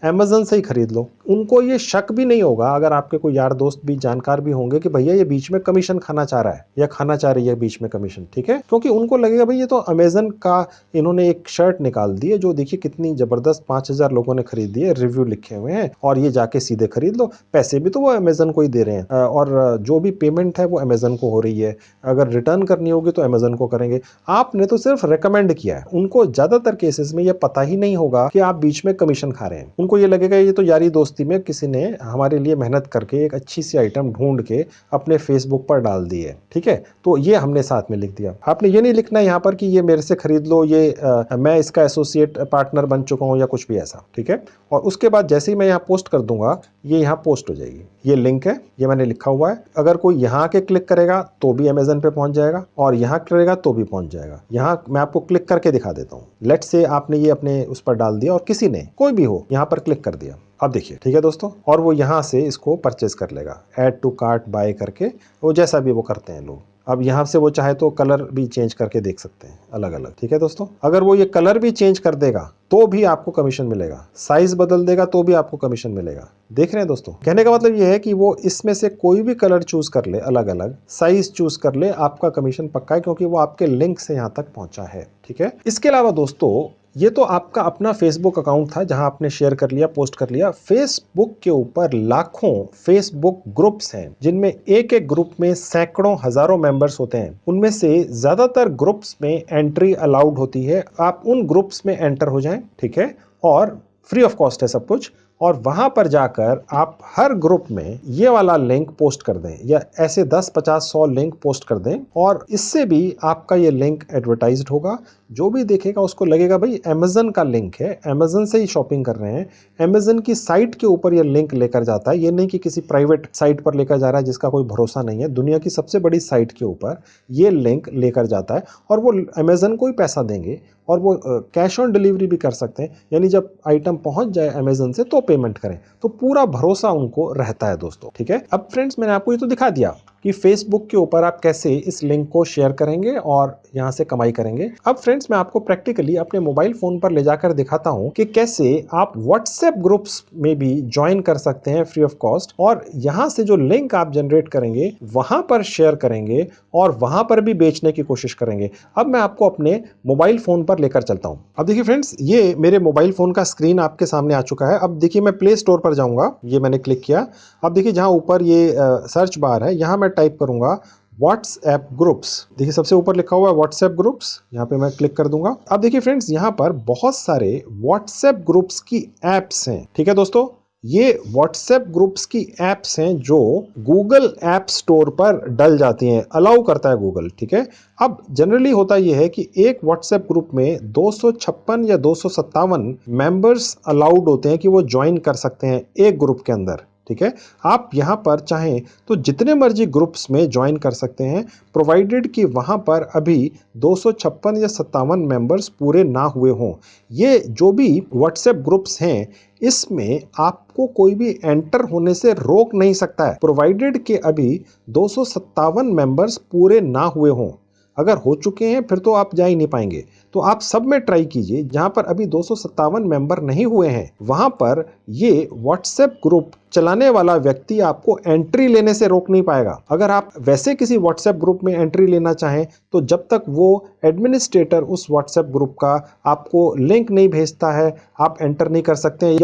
Amazon से ही खरीद लो। उनको ये शक भी नहीं होगा, अगर आपके कोई यार दोस्त भी जानकार भी होंगे कि भैया ये बीच में कमीशन खाना चाह रहा है या खाना चाह रही है बीच में कमीशन, ठीक है, क्योंकि उनको लगेगा भाई ये तो Amazon का इन्होंने एक शर्ट निकाल दी है जो देखिए कितनी जबरदस्त 5000 लोगों ने खरीदी है, रिव्यू लिखे हुए हैं, और ये जाके सीधे खरीद लो। पैसे भी तो वो Amazon को ही दे रहे हैं और जो भी पेमेंट है वो Amazon को हो रही है। अगर रिटर्न करनी होगी तो Amazon को करेंगे। आपने तो सिर्फ रेकमेंड किया है। उनको ज्यादातर केसेस में ये पता ही नहीं होगा कि आप बीच में कमीशन खा रहे हैं। उनको ये लगेगा ये तो यारी दोस्ती में किसी ने हमारे लिए मेहनत करके एक अच्छी सी आइटम ढूंढ के अपने फेसबुक पर डाल दी है, ठीक है। तो ये हमने साथ में लिख दिया। आपने ये नहीं लिखना यहाँ पर कि ये मेरे से खरीद लो, ये मैं इसका एसोसिएट पार्टनर बन चुका हूँ या कुछ भी ऐसा, ठीक है। और उसके बाद जैसे ही मैं यहाँ पोस्ट कर दूंगा ये यहाँ पोस्ट हो जाएगी। ये लिंक है, ये मैंने लिखा हुआ है। अगर कोई यहाँ के क्लिक करेगा तो भी Amazon पे पहुंच जाएगा और यहाँ करेगा तो भी पहुंच जाएगा। यहाँ मैं आपको क्लिक करके दिखा देता हूँ। लेट्स से आपने ये अपने उस पर डाल दिया और किसी ने, कोई भी हो, यहाँ पर क्लिक कर दिया। अब देखिए, ठीक है दोस्तों, और वो यहाँ से इसको परचेज कर लेगा, ऐड टू कार्ट बाय करके, वो जैसा भी वो करते हैं लोग। अब यहाँ से वो चाहे तो कलर भी चेंज करके देख सकते हैं अलग अलग, ठीक है दोस्तों। अगर वो ये कलर भी चेंज कर देगा तो भी आपको कमीशन मिलेगा, साइज बदल देगा तो भी आपको कमीशन मिलेगा। देख रहे हैं दोस्तों, कहने का मतलब ये है कि वो इसमें से कोई भी कलर चूज कर ले, अलग अलग साइज चूज कर ले, आपका कमीशन पक्का है, क्योंकि वो आपके लिंक से यहाँ तक पहुंचा है, ठीक है। इसके अलावा दोस्तों ये तो आपका अपना फेसबुक अकाउंट था जहां आपने शेयर कर लिया, पोस्ट कर लिया। फेसबुक के ऊपर लाखों फेसबुक ग्रुप्स हैं जिनमें एक एक ग्रुप में सैकड़ों हजारों मेंबर्स होते हैं। उनमें से ज्यादातर ग्रुप्स में एंट्री अलाउड होती है। आप उन ग्रुप्स में एंटर हो जाएं, ठीक है, और फ्री ऑफ कॉस्ट है सब कुछ। और वहां पर जाकर आप हर ग्रुप में ये वाला लिंक पोस्ट कर दें, या ऐसे 10, 50, 100 लिंक पोस्ट कर दें, और इससे भी आपका ये लिंक एडवर्टाइज्ड होगा। जो भी देखेगा उसको लगेगा भाई Amazon का लिंक है, Amazon से ही शॉपिंग कर रहे हैं। Amazon की साइट के ऊपर ये लिंक लेकर जाता है, ये नहीं कि किसी प्राइवेट साइट पर लेकर जा रहा है जिसका कोई भरोसा नहीं है। दुनिया की सबसे बड़ी साइट के ऊपर ये लिंक लेकर जाता है और वो Amazon को ही पैसा देंगे और वो कैश ऑन डिलीवरी भी कर सकते हैं, यानी जब आइटम पहुंच जाए Amazon से तो पेमेंट करें। तो पूरा भरोसा उनको रहता है दोस्तों, ठीक है। अब फ्रेंड्स, मैंने आपको ये तो दिखा दिया कि फेसबुक के ऊपर आप कैसे इस लिंक को शेयर करेंगे और यहां से कमाई करेंगे। अब फ्रेंड्स, मैं आपको प्रैक्टिकली अपने मोबाइल फोन पर ले जाकर दिखाता हूं कि कैसे आप व्हाट्सएप ग्रुप्स में भी ज्वाइन कर सकते हैं फ्री ऑफ कॉस्ट, और यहां से जो लिंक आप जनरेट करेंगे वहां पर शेयर करेंगे और वहां पर भी बेचने की कोशिश करेंगे। अब मैं आपको अपने मोबाइल फोन पर लेकर चलता हूं। अब देखिए फ्रेंड्स, ये मेरे मोबाइल फोन का स्क्रीन आपके सामने आ चुका है। अब देखिए मैं प्ले स्टोर पर जाऊंगा, ये मैंने क्लिक किया। अब देखिए जहां ऊपर ये सर्च बार है, यहां मैं टाइप करूंगा व्हाट्सएप ग्रुप्स। देखिए सबसे ऊपर लिखा हुआ है व्हाट्सएप ग्रुप्स, यहाँ पे मैं क्लिक कर दूंगा। अब देखिए फ्रेंड्स, यहाँ पर बहुत सारे व्हाट्सएप ग्रुप्स की एप्स हैं, ठीक है दोस्तों। ये व्हाट्सएप ग्रुप्स की एप्स हैं जो गूगल ऐप स्टोर पर डल जाती हैं, अलाउ करता है गूगल, ठीक है। अब जनरली होता यह है कि एक व्हाट्सएप ग्रुप में 256 या 257 मेंबर्स अलाउड होते हैं कि वो ज्वाइन कर सकते हैं एक ग्रुप के अंदर, ठीक है। आप यहां पर चाहें तो जितने मर्जी ग्रुप्स में ज्वाइन कर सकते हैं, प्रोवाइडेड कि वहां पर अभी 256 या 57 मेंबर्स पूरे ना हुए हों। ये जो भी व्हाट्सएप ग्रुप्स हैं इसमें आपको कोई भी एंटर होने से रोक नहीं सकता है, प्रोवाइडेड कि अभी 257 मेंबर्स पूरे ना हुए हों। अगर हो चुके हैं फिर तो आप जा ही नहीं पाएंगे। तो आप सब में ट्राई कीजिए जहां पर अभी 257 मेंबर नहीं हुए हैं, वहां पर ये व्हाट्सएप ग्रुप चलाने वाला व्यक्ति आपको एंट्री लेने से रोक नहीं पाएगा। अगर आप वैसे किसी व्हाट्सएप ग्रुप में एंट्री लेना चाहें तो जब तक वो एडमिनिस्ट्रेटर उस व्हाट्सएप ग्रुप का आपको लिंक नहीं भेजता है आप एंटर नहीं कर सकते हैं।